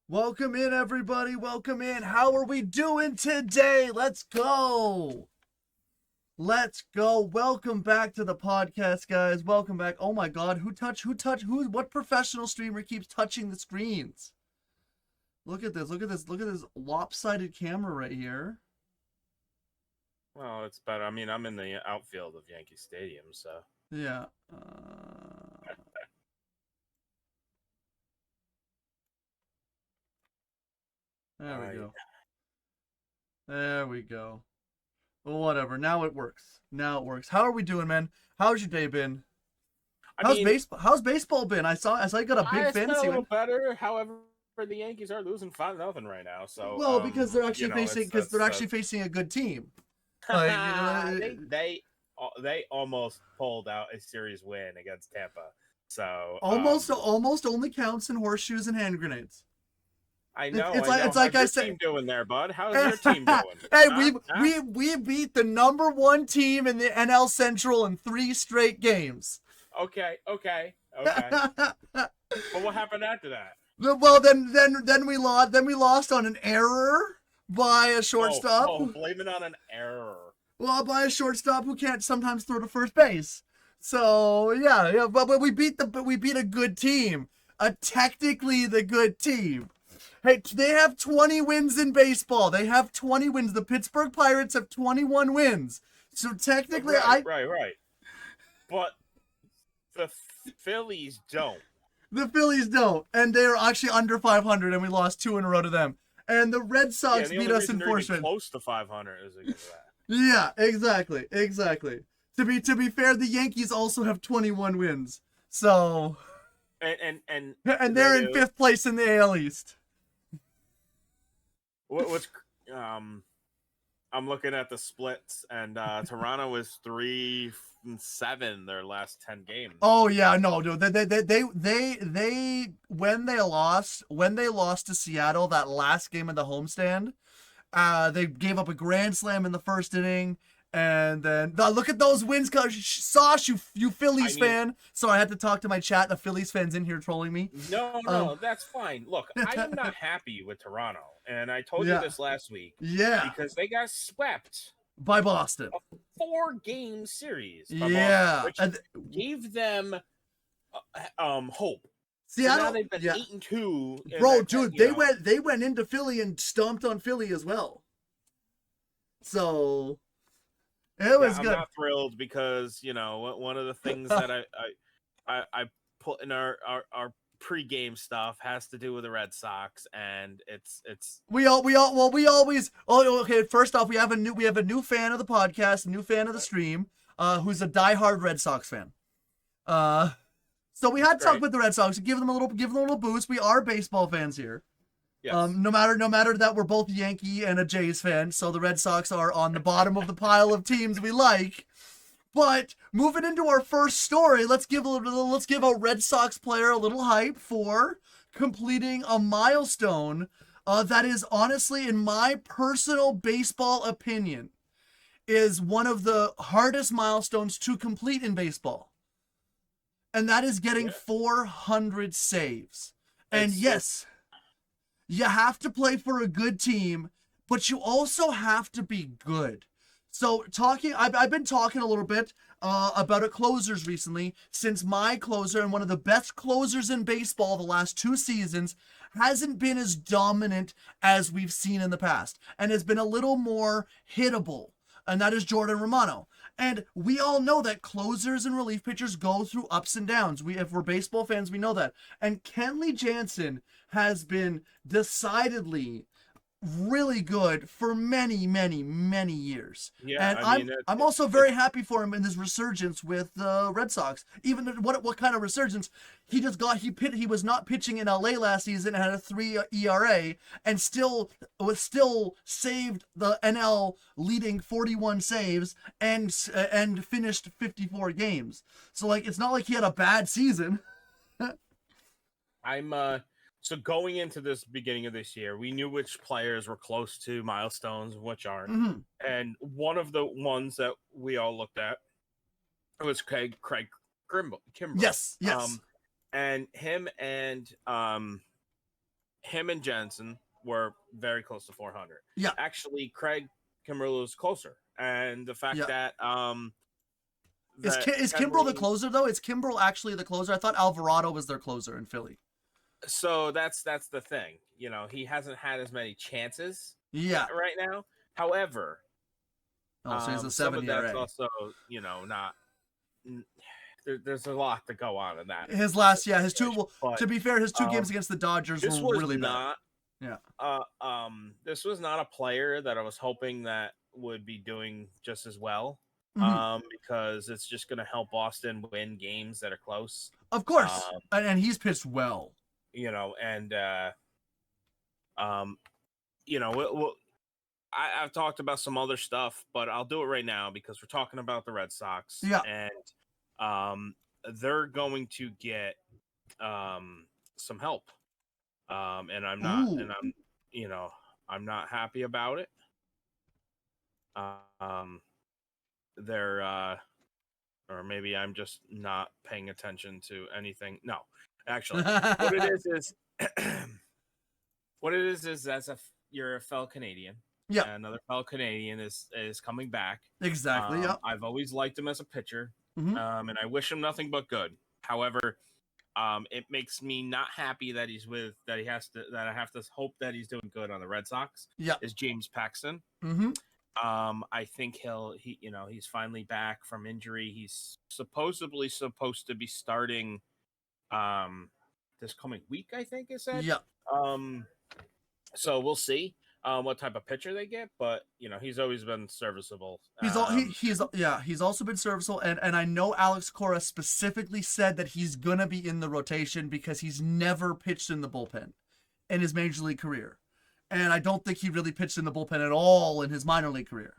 Welcome in, everybody. Welcome in. How are we doing today? Let's go. Let's go. Welcome back to the podcast, guys. Welcome back. Oh my God, what professional streamer keeps touching the screens? Look at this. Look at this. Look at this lopsided camera right here. Well, it's better. I mean, I'm in the outfield of Yankee Stadium, so. Yeah. There we go. There we go. Well, whatever. Now it works. Now it works. How are we doing, man? How's your day been? How's baseball been? I saw you got a big fantasy a little win. Better. However, the Yankees are losing 5-0 right now. So well, because they're actually facing a good team. Like they almost pulled out a series win against Tampa. So almost only counts in horseshoes and hand grenades. I know. It's like How's I your said. team doing there, bud? How's your team doing? Hey, we beat the number one team in the NL Central in 3 straight games. Okay. But what happened after that? Well, then we lost on an error by a shortstop. Blame it on an error. Well, by a shortstop who can't sometimes throw to first base. So yeah, but we beat a good team, technically the good team. Hey, they have 20 wins in baseball. They have 20 wins. The Pittsburgh Pirates have 21 wins. So technically, right. But the Phillies don't. The Phillies don't, and they're actually under 500, and we lost 2 in a row to them. And the Red Sox beat us in force wins. Close to 500 is because of that. Yeah, exactly. To be fair, the Yankees also have 21 wins. So, and they're in 5th place in the AL East. What's I'm looking at the splits, and Toronto was 3-7 their last 10 games. Oh yeah, no, they when they lost to Seattle that last game of the homestand, they gave up a grand slam in the first inning. And then look at those wins, Sauce, you Phillies fan. So I had to talk to my chat. The Phillies fans in here trolling me. No, that's fine. Look, I am not happy with Toronto, and I told you this last week. Yeah, because they got swept by Boston. A 4-game series. Boston, which gave them hope. Seattle, so now they've been 8-2. Bro, dude, they went into Philly and stomped on Philly as well. So. It was good. I'm not thrilled because one of the things that I put in our pre-game stuff has to do with the Red Sox, and it's we always okay. First off, we have a new fan of the podcast, a new fan of the stream, who's a diehard Red Sox fan. So we had to talk about the Red Sox, give them a little boost. We are baseball fans here. Yes. No matter that we're both Yankee and a Jays fan, so the Red Sox are on the bottom of the pile of teams we like. But moving into our first story, let's give a Red Sox player a little hype for completing a milestone that is honestly, in my personal baseball opinion, is one of the hardest milestones to complete in baseball. And that is getting 400 saves. And yes, you have to play for a good team, but you also have to be good. So I've been talking a little bit about closers recently, since my closer and one of the best closers in baseball the last 2 seasons hasn't been as dominant as we've seen in the past, and has been a little more hittable, and that is Jordan Romano. And we all know that closers and relief pitchers go through ups and downs. If we're baseball fans, we know that. And Kenley Jansen has been decidedly really good for many, many, many years. Yeah, and I'm also very happy for him in his resurgence with the Red Sox. Even what kind of resurgence? He was not pitching in LA last season and had a 3 ERA and still saved the NL leading 41 saves and finished 54 games. So it's not like he had a bad season. So going into this beginning of this year, we knew which players were close to milestones and which aren't. Mm-hmm. And one of the ones that we all looked at was Craig Kimbrell. Yes. And him and him and Jensen were very close to 400. Yeah. Actually, Craig Kimbrell is closer, and the fact that is Kimbrell the closer though? Is Kimbrell actually the closer? I thought Alvarado was their closer in Philly. So that's the thing. You know, he hasn't had as many chances. Yeah. Right now, however, so he's a 7 some of ERA. that's also not. There's a lot to go on in that. His last, his two. Well, but, to be fair, his two games against the Dodgers were really bad. This was not a player that I was hoping that would be doing just as well. Because it's just going to help Boston win games that are close. Of course, and he's pitched well. I've talked about some other stuff, but I'll do it right now because we're talking about the Red Sox. Yeah. And they're going to get some help. And I'm not, Ooh. I'm not happy about it. They're or maybe I'm just not paying attention to anything. No, actually, what it is that's you're a fellow Canadian. Yeah, another fellow Canadian is coming back. Exactly. Yeah, I've always liked him as a pitcher, and I wish him nothing but good. However, it makes me not happy that I have to hope that he's doing good on the Red Sox. Yeah, is James Paxton. I think he's finally back from injury. He's supposedly supposed to be starting this coming week, I think it said. Yeah. So we'll see what type of pitcher they get, but he's always been serviceable. He's also been serviceable, and I know Alex Cora specifically said that he's gonna be in the rotation because he's never pitched in the bullpen in his major league career. And I don't think he really pitched in the bullpen at all in his minor league career.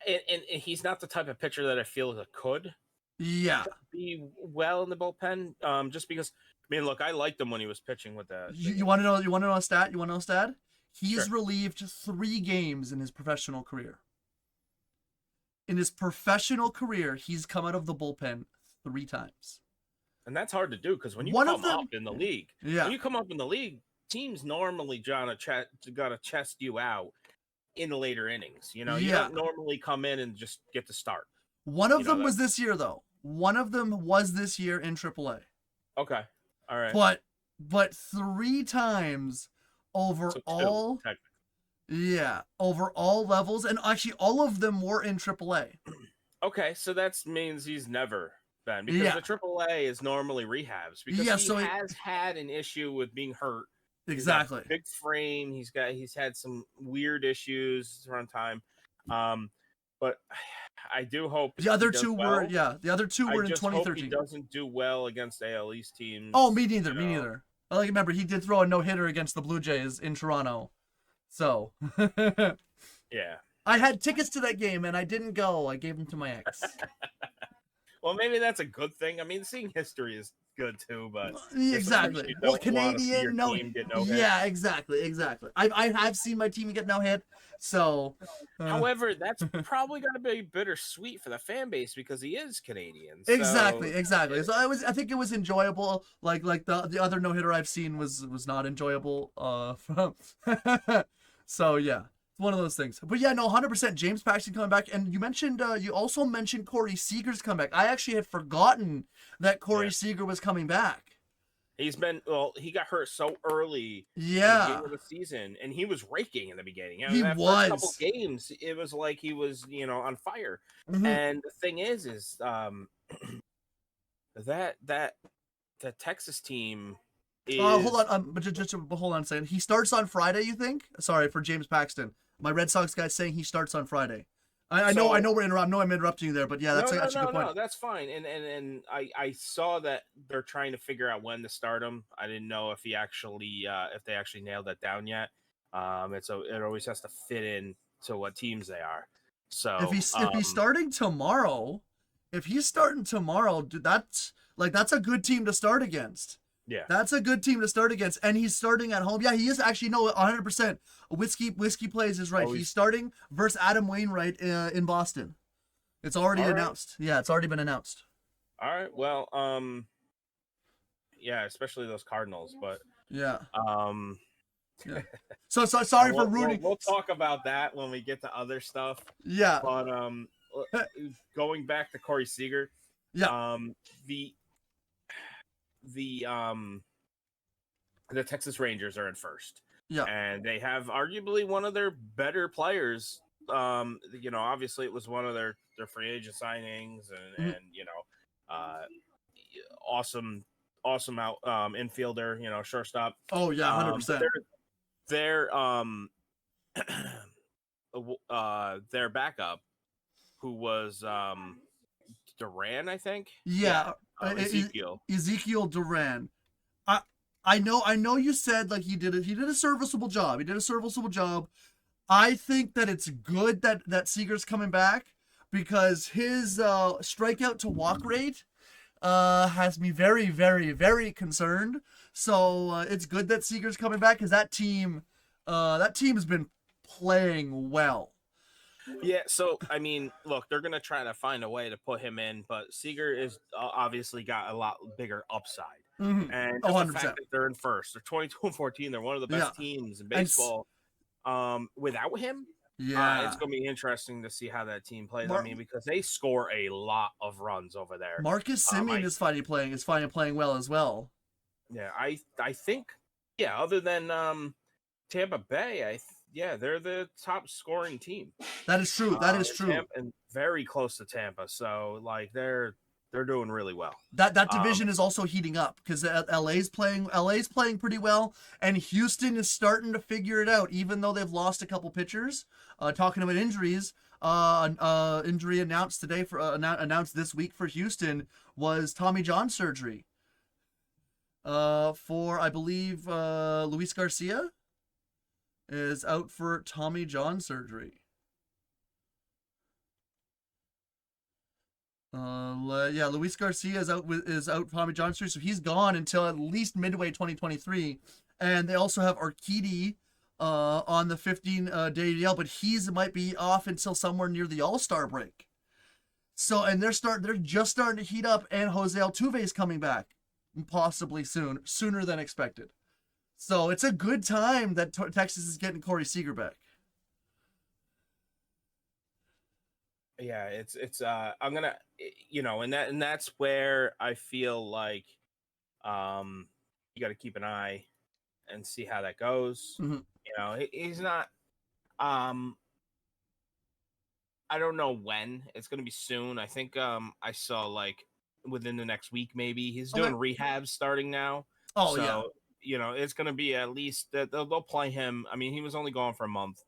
And he's not the type of pitcher that I feel that could be well in the bullpen. Just because, look, I liked him when he was pitching with the. You want to know? You want to know a stat? You want to know a stat? He's relieved 3 games in his professional career. In his professional career, he's come out of the bullpen 3 times. And that's hard to do because when you come up in the league, teams normally gotta chest you out in the later innings. You don't normally come in and just get to start. One of them was this year, though. One of them was this year in AAA. Okay, all right. But 3 times overall. Over all levels, and actually all of them were in AAA. Okay, so that means he's never been because the AAA is normally rehabs because he has had an issue with being hurt. Exactly. Big frame. He's had some weird issues around time. But I do hope the other 2 were in 2013. Hope he doesn't do well against AL East teams. Oh, me neither. I remember he did throw a no-hitter against the Blue Jays in Toronto. So yeah. I had tickets to that game and I didn't go. I gave them to my ex. Well, maybe that's a good thing. Seeing history is good too, but exactly. Well, Canadian exactly. I have seen my team get no hit. So, however, that's probably going to be bittersweet for the fan base because he is Canadian. So. Exactly. So I think it was enjoyable. Like the other no hitter I've seen was not enjoyable. So yeah. One of those things. But yeah, no, 100% James Paxton coming back. And you also mentioned Corey Seager's coming back. I actually had forgotten that Corey Seager was coming back. He got hurt so early in the beginning of the season, and he was raking in the beginning. First couple games, it was like he was, on fire. Mm-hmm. And the thing is that the Texas team is... hold on, but just hold on a second. He starts on Friday, you think? Sorry, for James Paxton. My Red Sox guy's saying he starts on Friday. I know I'm interrupting you there, but yeah, that's a good point. No, that's fine. And I saw that they're trying to figure out when to start him. I didn't know if they actually nailed that down yet. It always has to fit in to what teams they are. So if he's starting tomorrow, dude, that's a good team to start against. Yeah, that's a good team to start against, and he's starting at home. Yeah, he is actually 100%. Whiskey Plays is right. He's starting versus Adam Wainwright in Boston. It's already announced. Yeah, it's already been announced. All right. Well, yeah, especially those Cardinals, but yeah. Yeah. So sorry for ruining. We'll talk about that when we get to other stuff. Yeah. But going back to Corey Seager, Yeah. the the Texas Rangers are in first. Yeah. And they have arguably one of their better players. Obviously it was one of their free agent signings and awesome out infielder, shortstop. Oh yeah, 100%. Their their backup, who was Duran, I think. Yeah, Ezekiel Duran. I know you said like he did a serviceable job. He did a serviceable job. I think that it's good that Seager's coming back because his strikeout to walk rate has me very, very, very concerned. So it's good that Seager's coming back because that team has been playing well. Yeah, so I mean, look, they're gonna try to find a way to put him in, but Seager is obviously got a lot bigger upside, and just the fact that they're in first, they're 22-14, they're one of the best teams in baseball. Without him, it's gonna be interesting to see how that team plays. I mean, because they score a lot of runs over there. Marcus Semien is finally playing well as well. Yeah, I think, other than Tampa Bay, they're the top scoring team. That is true. That is true. And very close to Tampa. So like they're doing really well. That division is also heating up because LA's playing pretty well, and Houston is starting to figure it out. Even though they've lost a couple pitchers. Talking about injuries, injury announced today announced this week for Houston was Tommy John surgery. For I believe Luis Garcia is out for Tommy John surgery. Luis Garcia is out Tommy John surgery, so he's gone until at least midway 2023. And they also have Urquidy on the 15-day DL, but he's might be off until somewhere near the All-Star break. So, and they're just starting to heat up, and Jose Altuve is coming back, possibly sooner than expected. So it's a good time that Texas is getting Corey Seager back. Yeah, it's I'm gonna, and that's where I feel like you got to keep an eye and see how that goes. Mm-hmm. He's not I don't know when. It's gonna be soon. I think I saw like within the next week maybe. He's doing rehab starting now. It's going to be at least that they'll play him. I mean, he was only gone for a month,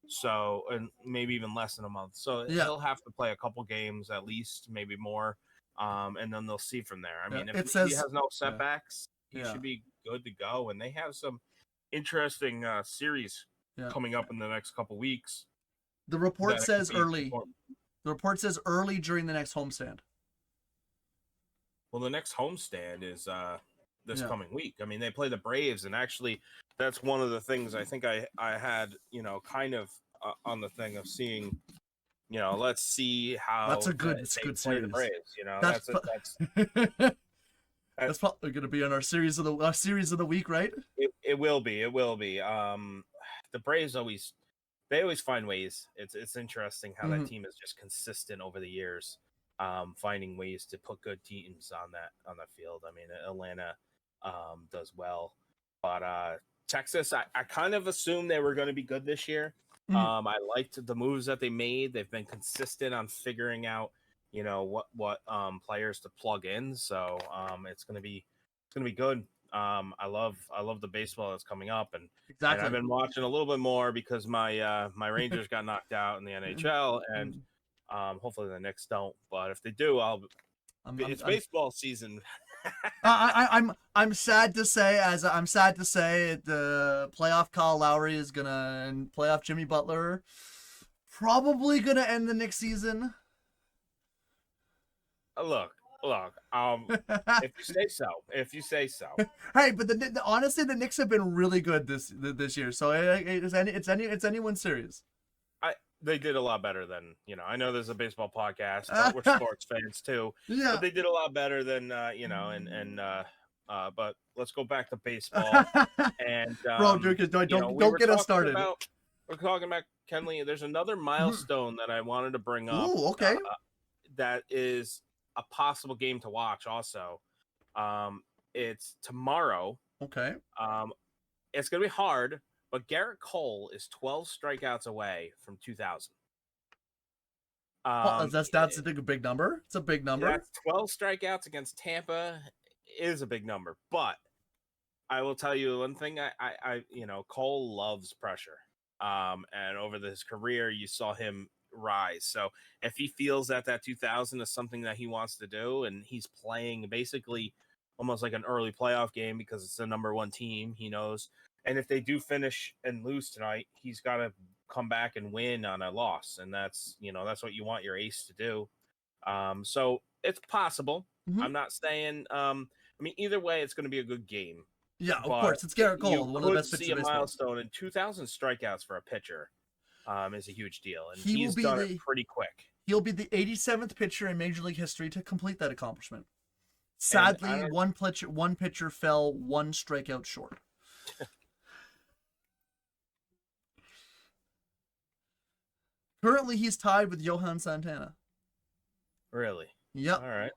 so, and maybe even less than a month. So he'll have to play a couple games at least, maybe more. And then they'll see from there. I mean, if he has no setbacks, he should be good to go. And they have some interesting series coming up in the next couple weeks. The report says early. The report says early during the next homestand. Well, the next homestand is this coming week. I mean, they play the Braves, and actually, that's one of the things I think I had, kind of on the thing of seeing, let's see how that's a good series. The Braves, that's probably going to be on our series of the week, right? It will be. The Braves always find ways. It's interesting how that team is just consistent over the years. Finding ways to put good teams on that field. I mean, Atlanta does well, but Texas, I kind of assumed they were going to be good this year. I liked the moves that they made. They've been consistent on figuring out, what players to plug in. So it's gonna be good. I love the baseball that's coming up, and I've been watching a little bit more because my Rangers got knocked out in the NHL, and hopefully the Knicks don't. But if they do, it's baseball season. I'm sad to say, the playoff Kyle Lowry is gonna, and playoff Jimmy Butler probably gonna end the Knicks season. Look. If you say so. Hey, but honestly, the Knicks have been really good this year. So it's anyone's series. They did a lot better than, I know there's a baseball podcast, but we're sports fans too. Yeah. But they did a lot better than, and But let's go back to baseball. And Bro, dude, don't get us started. We're talking about Kenley. There's another milestone that I wanted to bring up. Ooh, okay. That is a possible game to watch. Also, it's tomorrow. Okay. It's gonna be hard, but Garrett Cole is 12 strikeouts away from 2,000. That's a big number. It's a big number. That's 12 strikeouts against Tampa is a big number, but I will tell you one thing. I Cole loves pressure. And over his career, you saw him rise. So if he feels that 2,000 is something that he wants to do, and he's playing basically almost like an early playoff game because it's the number one team, he knows. And if they do finish and lose tonight, he's got to come back and win on a loss, and that's what you want your ace to do. So it's possible. Mm-hmm. I'm not saying. I mean, either way, it's going to be a good game. Yeah, of course, it's Garrett Cole, one of the best pitchers in baseball. Milestone, and 2,000 strikeouts for a pitcher is a huge deal, and he's done it pretty quick. He'll be the 87th pitcher in Major League history to complete that accomplishment. Sadly, one pitcher fell one strikeout short. Currently, he's tied with Johan Santana. Really? Yep. All right.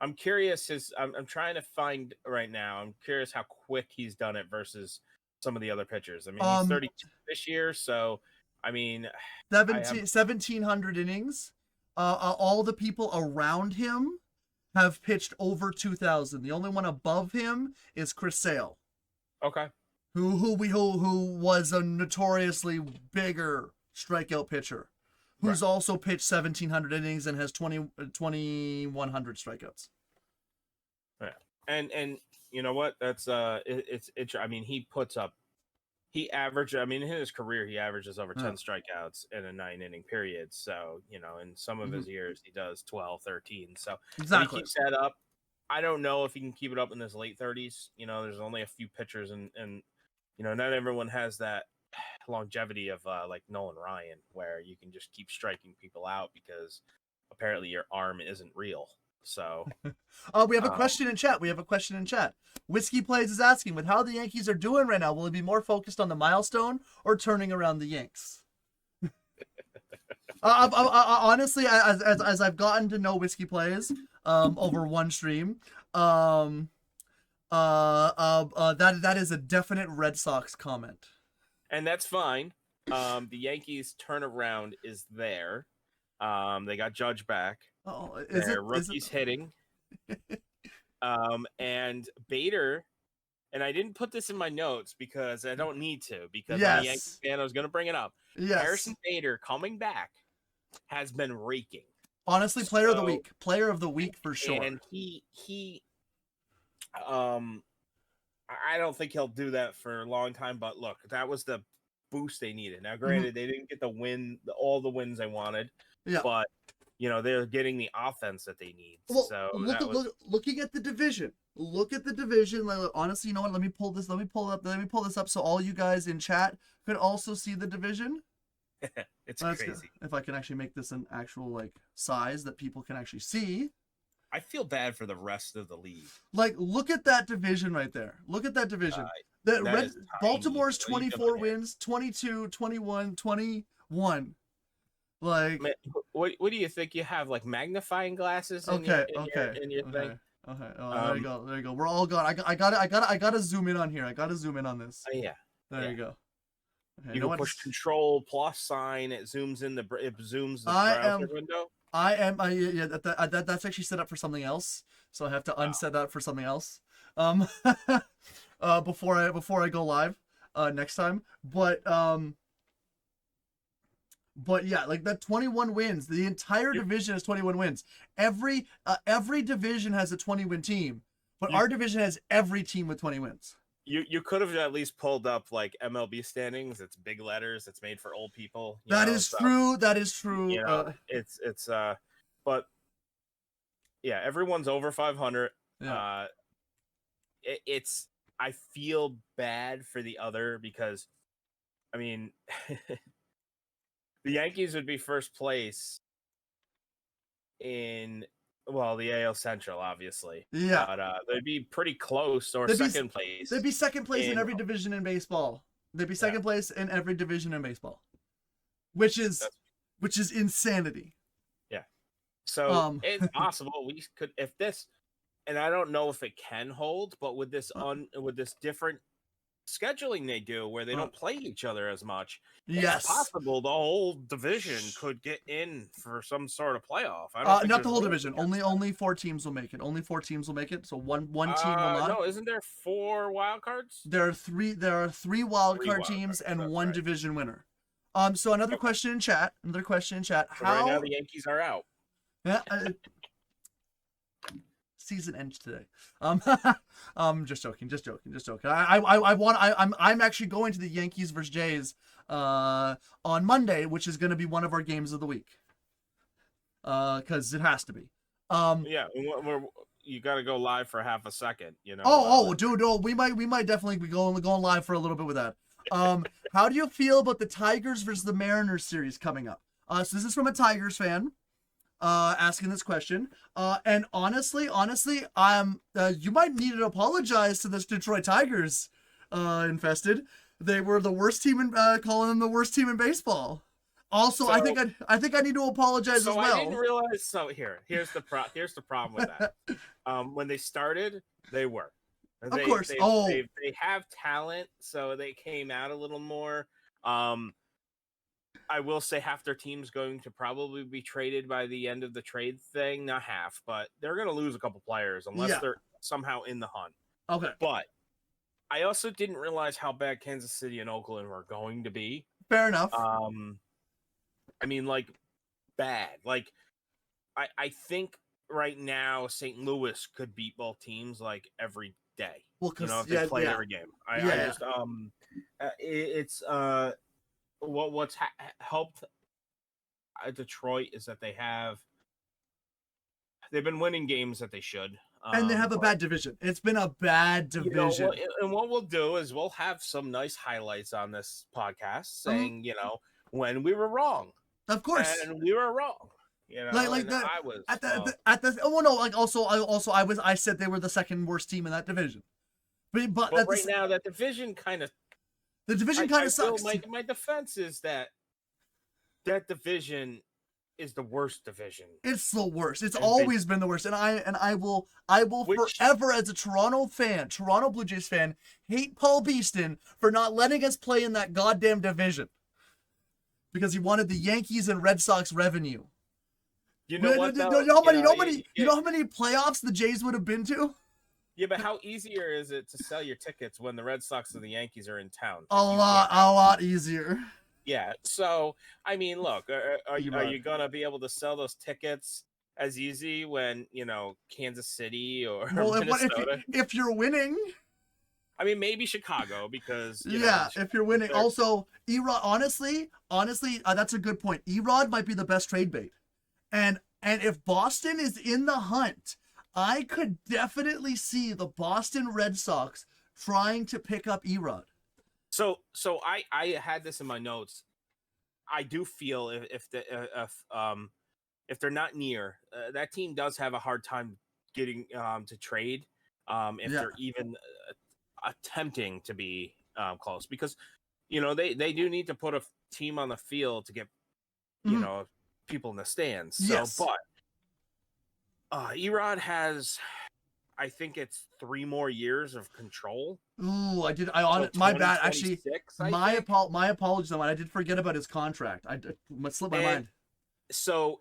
I'm curious. I'm trying to find right now. I'm curious how quick he's done it versus some of the other pitchers. I mean, he's 32 this year, so I mean, 1,700 innings. All the people around him have pitched over 2,000. The only one above him is Chris Sale. Okay. Who was a notoriously bigger strikeout pitcher, who's also pitched 1,700 innings and has 2,100 strikeouts. Yeah, and you know what? That's it's. I mean, he averaged. I mean, in his career, he averages over 10 strikeouts in a 9-inning period. So in some of his years, he does 12, 13. So exactly, he keeps that up. I don't know if he can keep it up in his late 30s. There's only a few pitchers, and not everyone has that longevity of like Nolan Ryan, where you can just keep striking people out because apparently your arm isn't real. So we have a question in chat. Whiskey Plays is asking, with how the Yankees are doing right now, will it be more focused on the milestone or turning around the Yanks? Honestly, as I've gotten to know Whiskey Plays over one stream, that is a definite Red Sox comment. And that's fine. The Yankees turnaround is there. They got Judge back. Rookies hitting. And Bader, and I didn't put this in my notes because I don't need to, because I'm a Yankees fan, I was going to bring it up. Yes. Harrison Bader coming back has been raking. Honestly, player of the week for sure. And he I don't think he'll do that for a long time, but look, that was the boost they needed. Now, granted, they didn't get all the wins they wanted, but they're getting the offense that they need. Well, so looking at the division. Look at the division. Like, honestly, you know what? Let me pull this up so all you guys in chat could also see the division. It's crazy. Good. If I can actually make this an actual size that people can actually see. I feel bad for the rest of the league. Like, look at that division right there. Look at that division. Baltimore's 24 wins, 22, 21, 21. Like, man, what do you think? You have like magnifying glasses in your thing? Okay. Oh, there you go. We're all gone. I gotta zoom in on here. I gotta zoom in on this. Yeah. There you go. Okay, you can push Control plus sign. It zooms the browser window. That's actually set up for something else, so I have to unset that for something else. Before I go live, next time. But yeah, like that 21 wins. The entire division has 21 wins. Every division has a 20-win team, but our division has every team with 20 wins. You could have at least pulled up like MLB standings. It's big letters. It's made for old people. That is true. But yeah, everyone's over 500. Yeah. I feel bad for the other because, I mean, the Yankees would be first place well, the AL Central, obviously. Yeah. But they'd be pretty close, or They'd be, second place. they'd be second place in every division in baseball. They'd be second place in every division in baseball, which is insanity. Yeah. So it's possible we could, if this, and I don't know if it can hold, but with this with this different scheduling they do where they don't play each other as much, it's possible the whole division could get in for some sort of playoff. I don't think not the whole division. Only 4 teams will make it. Only 4 teams will make it. So one team will not. No, isn't there 4 wild cards? There are 3 wild card teams and 1 division winner. So another question in chat. How right now the Yankees are out. Yeah. Season ends today. Just joking. I'm actually going to the Yankees versus Jays on Monday, which is going to be one of our games of the week. Because it has to be. Yeah, you got to go live for half a second, you know. Dude, we might definitely be going live for a little bit with that. How do you feel about the Tigers versus the Mariners series coming up? So this is from a Tigers fan. Asking this question. And honestly, you might need to apologize to this Detroit Tigers, infested. They were the worst team in, calling them the worst team in baseball. Also, I think I need to apologize as well. I didn't realize. So here's the problem with that. When they started, they were. Of course. They have talent, so they came out a little more. I will say half their team's going to probably be traded by the end of the trade thing. Not half, but they're going to lose a couple players unless they're somehow in the hunt. Okay. But I also didn't realize how bad Kansas City and Oakland were going to be. Fair enough. I mean, like, bad. Like, I think right now St. Louis could beat both teams, like, every day. Well, because if they play every game. What's helped Detroit is that they've been winning games that they should, and they have a bad division. It's been a bad division. And what we'll do is we'll have some nice highlights on this podcast saying, when we were wrong. Of course, and we were wrong. I said they were the second worst team in that division. But right now that division kind of. The division kind of sucks. My defense is that division is the worst division. It's the worst. It's always been the worst. And I will forever, as a Toronto Blue Jays fan, hate Paul Beeston for not letting us play in that goddamn division. Because he wanted the Yankees and Red Sox revenue. You know what? You know how many playoffs the Jays would have been to? Yeah, but how easier is it to sell your tickets when the Red Sox and the Yankees are in town? A lot easier. Yeah. So, I mean, look, are you going to be able to sell those tickets as easy when, Kansas City or Minnesota? If you're winning. I mean, maybe Chicago because, if you're winning. Also, Erod, honestly, that's a good point. Erod might be the best trade bait. And if Boston is in the hunt, I could definitely see the Boston Red Sox trying to pick up Erod. So I had this in my notes. I do feel if they're not near, that team does have a hard time getting to trade if they're even attempting to be close, because they do need to put a team on the field to get people in the stands. So, but Erod has, I think it's 3 more years of control. Ooh, my bad. Actually, my apologies on that. I did forget about his contract. I slipped my mind. So,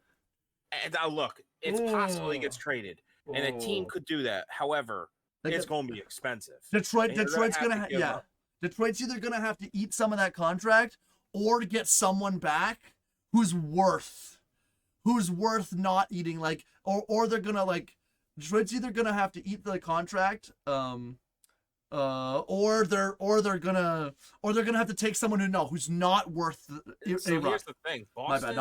now look, it's possible he gets traded, and a team could do that. However, it's going to be expensive. Detroit's Detroit's either going to have to eat some of that contract or get someone back who's worth not eating, or they're gonna Detroit's either gonna have to eat the contract, or they're gonna have to take someone who's not worth. So here's the thing, Boston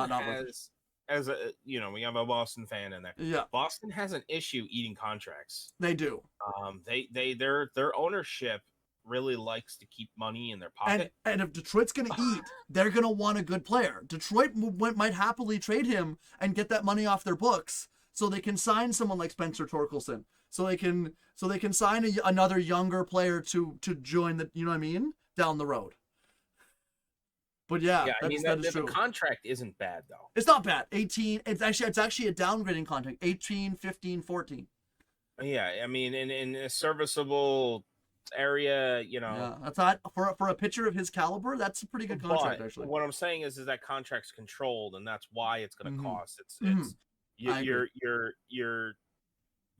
as a we have a Boston fan in there. Yeah, Boston has an issue eating contracts. They do. Their ownership really likes to keep money in their pocket. And if Detroit's going to eat, they're going to want a good player. Detroit might happily trade him and get that money off their books so they can sign someone like Spencer Torkelson. So they can sign another younger player to join the, you know what I mean, down the road. But yeah, I mean, that is the true. contract isn't bad though. It's not bad. 18. It's actually a downgrading contract. 18, 15, 14. Yeah, I mean, in a serviceable area, Yeah, that's not for a pitcher of his caliber. That's a pretty good contract, But actually. what I'm saying is that contract's controlled, and that's why it's going to cost. I agree. You're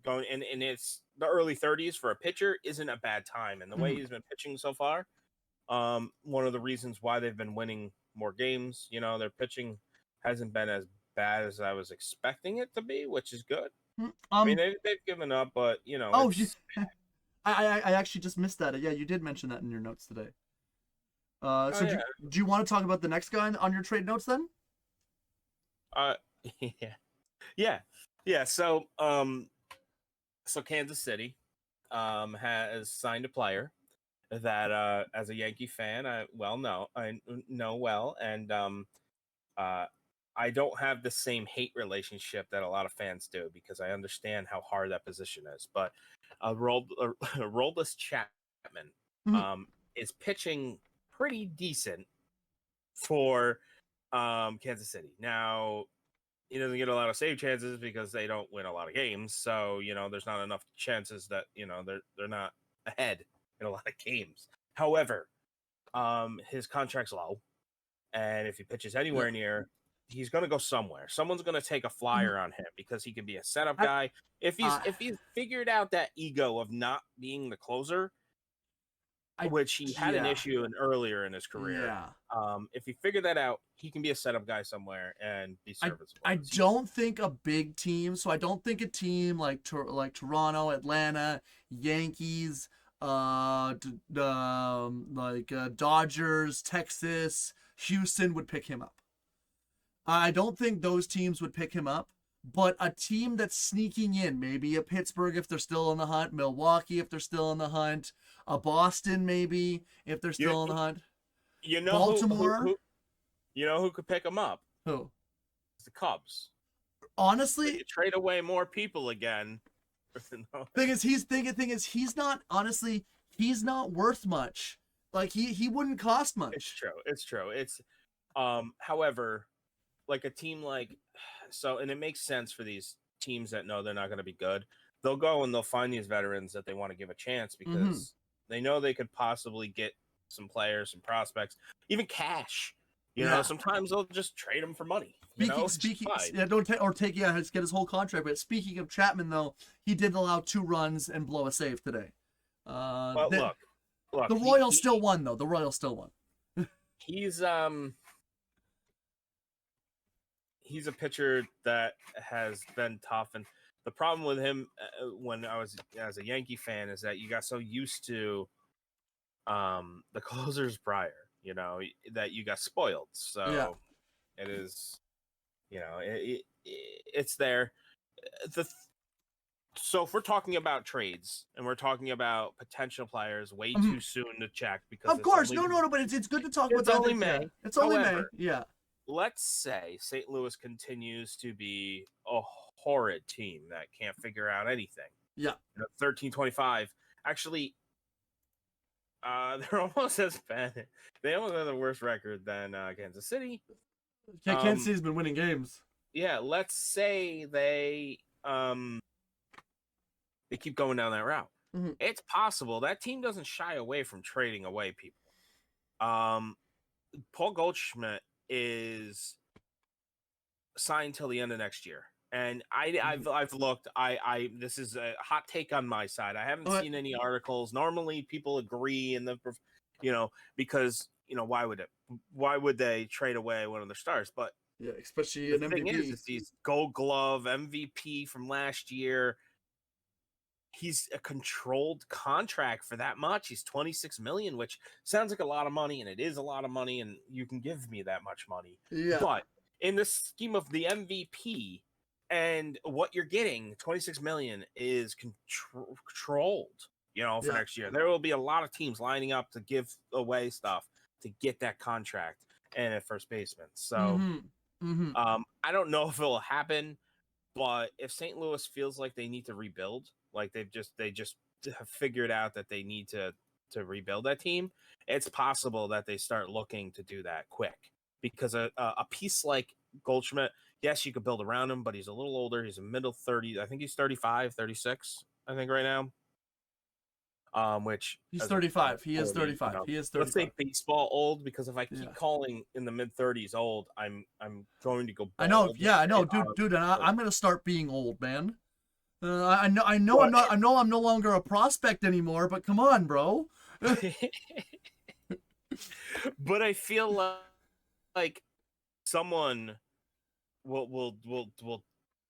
going, and it's the early 30s for a pitcher isn't a bad time, and the way he's been pitching so far, one of the reasons why they've been winning more games, their pitching hasn't been as bad as I was expecting it to be, which is good. I mean, they've given up, but Oh, I actually just missed that. Yeah, you did mention that in your notes today. Do you want to talk about the next guy on your trade notes then? Yeah. So Kansas City, has signed a player that, as a Yankee fan, I know well, and I don't have the same hate relationship that a lot of fans do because I understand how hard that position is. But Roldis Chapman is pitching pretty decent for Kansas City. Now, he doesn't get a lot of save chances because they don't win a lot of games. So, there's not enough chances that, they're not ahead in a lot of games. However, his contract's low. And if he pitches anywhere near, he's going to go somewhere. Someone's going to take a flyer on him because he can be a setup guy. If he's figured out that ego of not being the closer, which he had an issue earlier in his career. Yeah. If he figured that out, he can be a setup guy somewhere and be serviceable. I don't think a big team. So I don't think a team like Toronto, Atlanta, Yankees, Dodgers, Texas, Houston would pick him up. I don't think those teams would pick him up, but a team that's sneaking in, maybe a Pittsburgh if they're still in the hunt, Milwaukee if they're still in the hunt, a Boston maybe if they're still in the hunt. Baltimore. Who could pick him up? Who? It's the Cubs. Honestly, you trade away more people again. Thing is, he's not worth much. Like he wouldn't cost much. It's true. It's however, like a team and it makes sense for these teams that know they're not going to be good. They'll go and they'll find these veterans that they want to give a chance because they know they could possibly get some players, some prospects, even cash. Sometimes they'll just trade them for money. Get his whole contract. But speaking of Chapman, though, he did allow 2 runs and blow a save today. Look, the Royals still won, though. The Royals still won. He's a pitcher that has been tough, and the problem with him when I was as a Yankee fan is that you got so used to the closers prior, that you got spoiled. So it is, it's there. So if we're talking about trades and we're talking about potential players, way too soon to check because of course, no, but it's good to talk about. It's only May. It's only May. Yeah. Let's say St. Louis continues to be a horrid team that can't figure out anything. Yeah. 13-25. Actually, they're almost as bad. They almost have the worse record than Kansas City. Kansas City's been winning games. Yeah, let's say they keep going down that route. It's possible that team doesn't shy away from trading away people. Paul Goldschmidt is signed till the end of next year, and I've looked. This is a hot take on my side. I haven't seen any articles. Normally, people agree in the, because why would they trade away one of their stars? But yeah, especially the thing is he's Gold Glove MVP from last year. He's a controlled contract for that much. He's $26 million, which sounds like a lot of money, and it is a lot of money, and you can give me that much money. Yeah. But in the scheme of the MVP and what you're getting, $26 million is controlled, for next year. There will be a lot of teams lining up to give away stuff to get that contract and a first baseman. So I don't know if it'll happen, But if St. Louis feels like they need to rebuild, like they just have figured out that they need to rebuild that team, it's possible that they start looking to do that quick. Because a piece like Goldschmidt, yes, you could build around him, but he's a little older. He's a middle 30s. I think he's 35, 36, I think right now. Which he's 35. He is 40, 35. He is 35. Let's say baseball old, because if I keep Yeah. calling in the mid 30s old, I'm going to go. I know. bald. Yeah, I know, dude. And I'm gonna start being old, man. I know. I'm not. I know I'm no longer a prospect anymore. But come on, bro. But I feel like someone will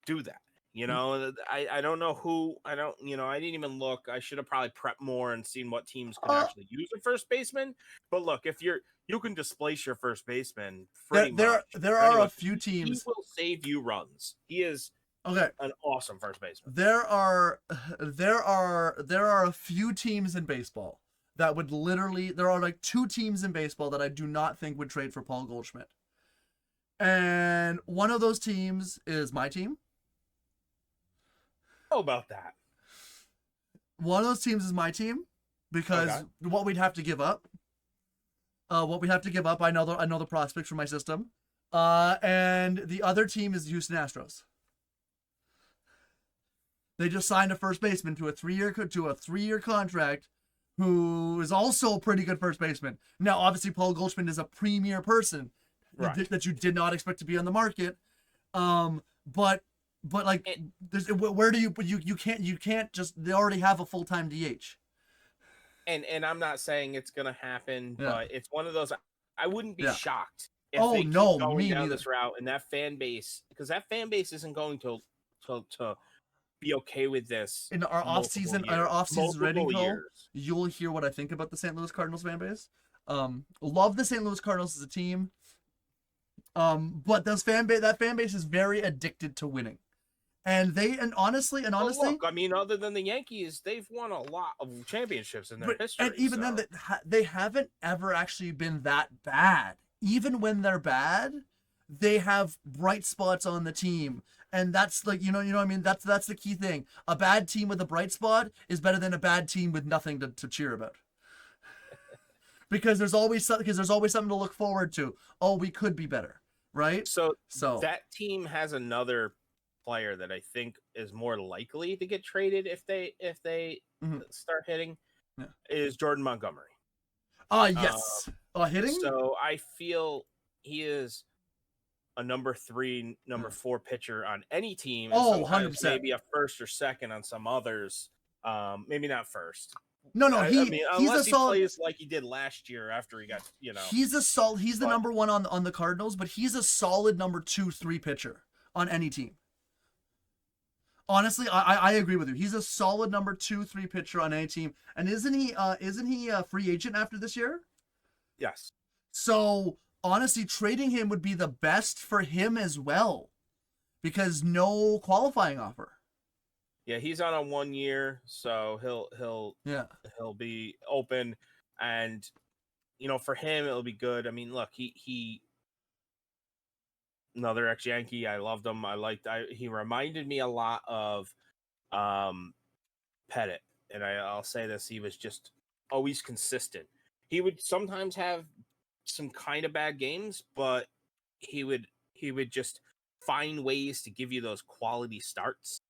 do that. You know, I don't know who. I don't. You know, I didn't even look. I should have probably prepped more and seen what teams could actually use a first baseman. But look, if you can displace your first baseman pretty much. There are a few teams. He will save you runs. He is okay. An awesome first baseman. There are a few teams in baseball that would literally. There are like 2 teams in baseball that I do not think would trade for Paul Goldschmidt. And one of those teams is my team. How about that? One of those teams is my team because what we'd have to give up. I know the prospects from my system. And the other team is Houston Astros. They just signed a first baseman to a 3-year contract, who is also a pretty good first baseman. Now, obviously, Paul Goldschmidt is a premier person that you did not expect to be on the market. But like, where do you can't just, they already have a full-time DH. And I'm not saying it's gonna happen, but it's one of those. I wouldn't be shocked if they keep going down this route, and that fan base, because that fan base isn't going to be okay with this. In our off-season ready call, you'll hear what I think about the St. Louis Cardinals fan base. Love the St. Louis Cardinals as a team. But that fan base is very addicted to winning. And honestly, look, I mean, other than the Yankees, they've won a lot of championships in their history. And even then, they haven't ever actually been that bad. Even when they're bad, they have bright spots on the team. And that's like, you know what I mean? That's the key thing. A bad team with a bright spot is better than a bad team with nothing to cheer about. Because there's always something to look forward to. Oh, we could be better, right? So that team has another player that I think is more likely to get traded if they start hitting, is Jordan Montgomery. Yes. Hitting? So I feel he is a number 3, number 4 pitcher on any team. 100%. Maybe a first or second on some others. Maybe not first. No, I mean, unless he plays like he did last year after he got, He's the number 1 on the Cardinals, but he's a solid number 2, 3 pitcher on any team. Honestly, I agree with you. He's a solid number 2, 3 pitcher on any team. And isn't he a free agent after this year? Yes. So honestly, trading him would be the best for him as well, because no qualifying offer. Yeah, he's on a 1 year, so he'll be open, and for him it'll be good. I mean, look, he another ex-Yankee. I loved him. He reminded me a lot of Pettit, and I'll say this: he was just always consistent. He would sometimes have some kind of bad games, but he would just find ways to give you those quality starts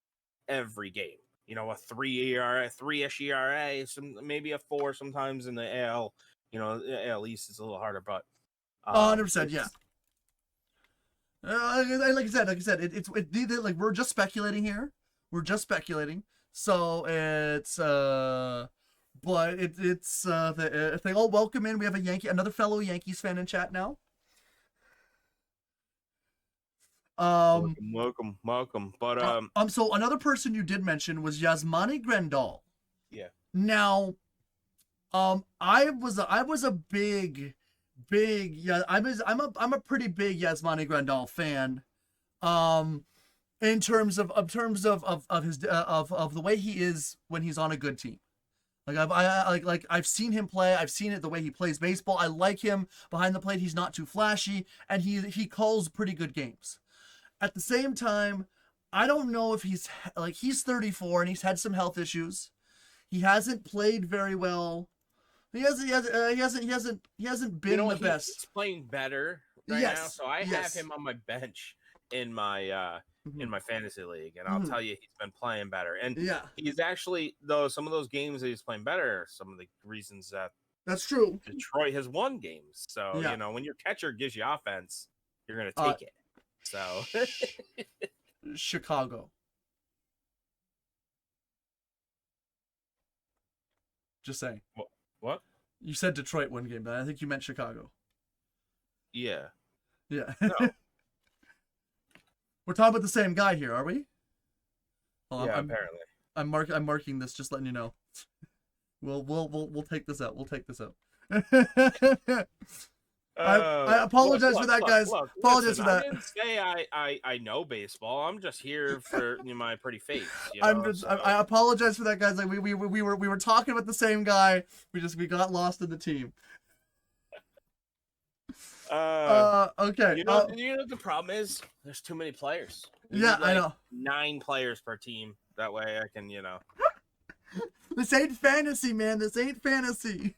every game. A 3-ish ERA, maybe a 4 sometimes in the AL. AL East is a little harder, but 100%, yeah. Like I said, it's like we're just speculating here. We're just speculating. So it's but it's if they all welcome in, we have another fellow Yankees fan in chat now. Welcome. But so another person you did mention was Yasmani Grandal. Yeah. Now, I was a big I'm a pretty big Yasmani Grandal fan. In terms of his of the way he is when he's on a good team. Like I've seen him play. I've seen it the way he plays baseball. I like him behind the plate. He's not too flashy, and he calls pretty good games. At the same time, I don't know if he's 34 and he's had some health issues. He hasn't played very well. He hasn't You know been the what? best. He's playing better right now, Yes, so I have yes. him on my bench in my Hmm. fantasy league, and I'll Hmm. tell you, he's been playing better. And Yeah, he's actually, though, some of those games that he's playing better are some of the reasons that that's true. Detroit has won games. So Yeah. when your catcher gives you offense, you're gonna Uh, take it. So Chicago. Just saying. what? You said Detroit one game, but I think you meant Chicago. Yeah. Yeah. No. We're talking about the same guy here, are we? Well, Yeah. Apparently. I'm marking this, just letting you know. We'll take this out. We'll take this out. I apologize for that, guys. Apologize Listen, for I that. didn't say I know baseball. I'm just here for my pretty face. I apologize for that, guys. Like we were talking about the same guy. We got lost in the team. Okay. You know the problem is there's too many players. We Yeah, need, I know. 9 players per team. That way I can This ain't fantasy, man. This ain't fantasy.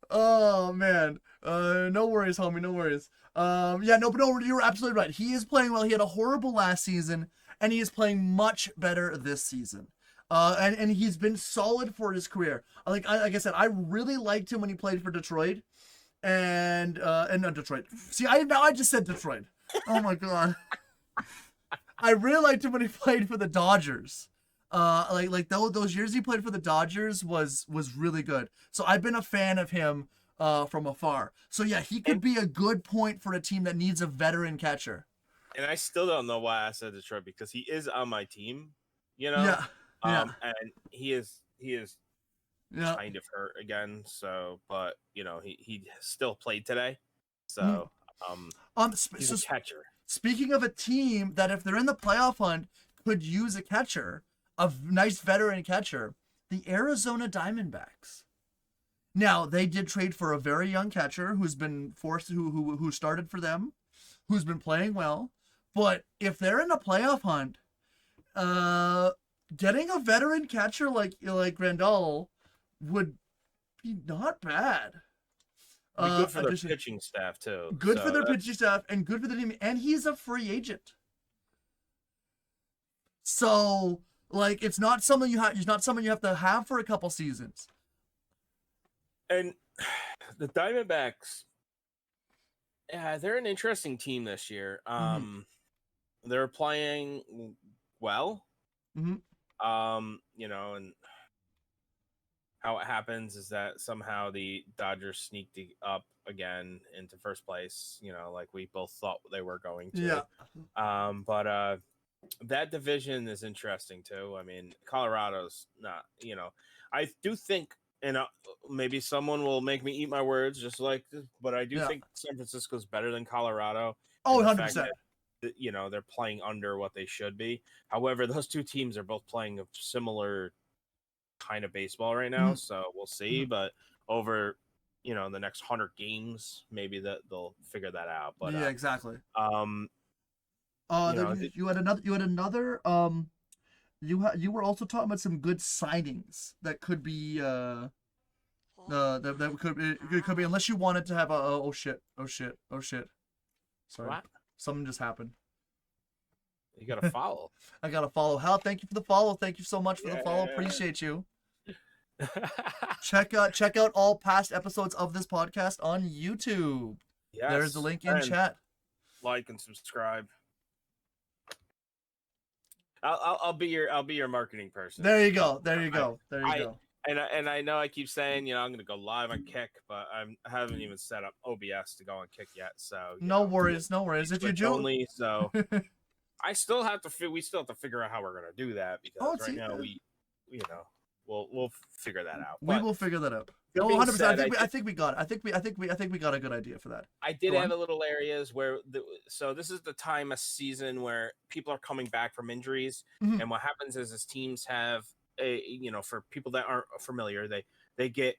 Oh man. No worries, homie. No worries. Yeah, no, but no, you're absolutely right. He is playing well. He had a horrible last season, and he is playing much better this season. And he's been solid for his career. Like I said, I really liked him when he played for Detroit, and not Detroit. See, I just said Detroit. Oh my god. I really liked him when he played for the Dodgers. Those years he played for the Dodgers was really good. So I've been a fan of him from afar. So yeah, he could be a good point for a team that needs a veteran catcher. and I still don't know why I said Detroit because he is on my team, Yeah, yeah, and he is yeah. kind of hurt again. So, but he still played today, Mhm. so he's So a catcher. speaking of a team that if they're in the playoff hunt could use a catcher, a nice veteran catcher, the Arizona Diamondbacks. Now they did trade for a very young catcher who's been forced who started for them, who's been playing well. But if they're in a playoff hunt, uh, getting a veteran catcher like Grandal would be not bad. Be good for their Addition, pitching staff too. good for So their pitching staff and good for the team, and he's a free agent. So like it's not someone you have to have for a couple seasons. and the Diamondbacks, yeah, they're an interesting team this year. They're playing well. Mm-hmm. And how it happens is that somehow the Dodgers sneaked up again into first place, like we both thought they were going to. Yeah. But that division is interesting too. I mean, Colorado's not, I do think, and maybe someone will make me eat my words just like this, but I do think San Francisco's better than Colorado. Oh, in the 100%. fact that, they're playing under what they should be. However, those two teams are both playing a similar kind of baseball right now, so we'll see. But over, the next 100 games, maybe that they'll figure that out. But yeah, exactly. You had another. You were also talking about some good signings that could be that could be unless you wanted to have a oh shit. Sorry. What? Something just happened. You got to follow. I got to follow. Hal, thank you for the follow. Thank you so much for the follow. Appreciate you. Check out all past episodes of this podcast on YouTube. Yes, there's the link in chat. Like and subscribe. I'll be your marketing person. There you go. And I know I keep saying, I'm going to go live on Kick, but I haven't even set up OBS to go on Kick yet. So no worries. If you do, only, so we still have to figure out how we're going to do that because right now we'll figure that out. We will figure that out. Oh, 100%. I think we got it. I think we got a good idea for that. I did have a little areas where so this is the time of season where people are coming back from injuries, and what happens is teams have for people that aren't familiar, they get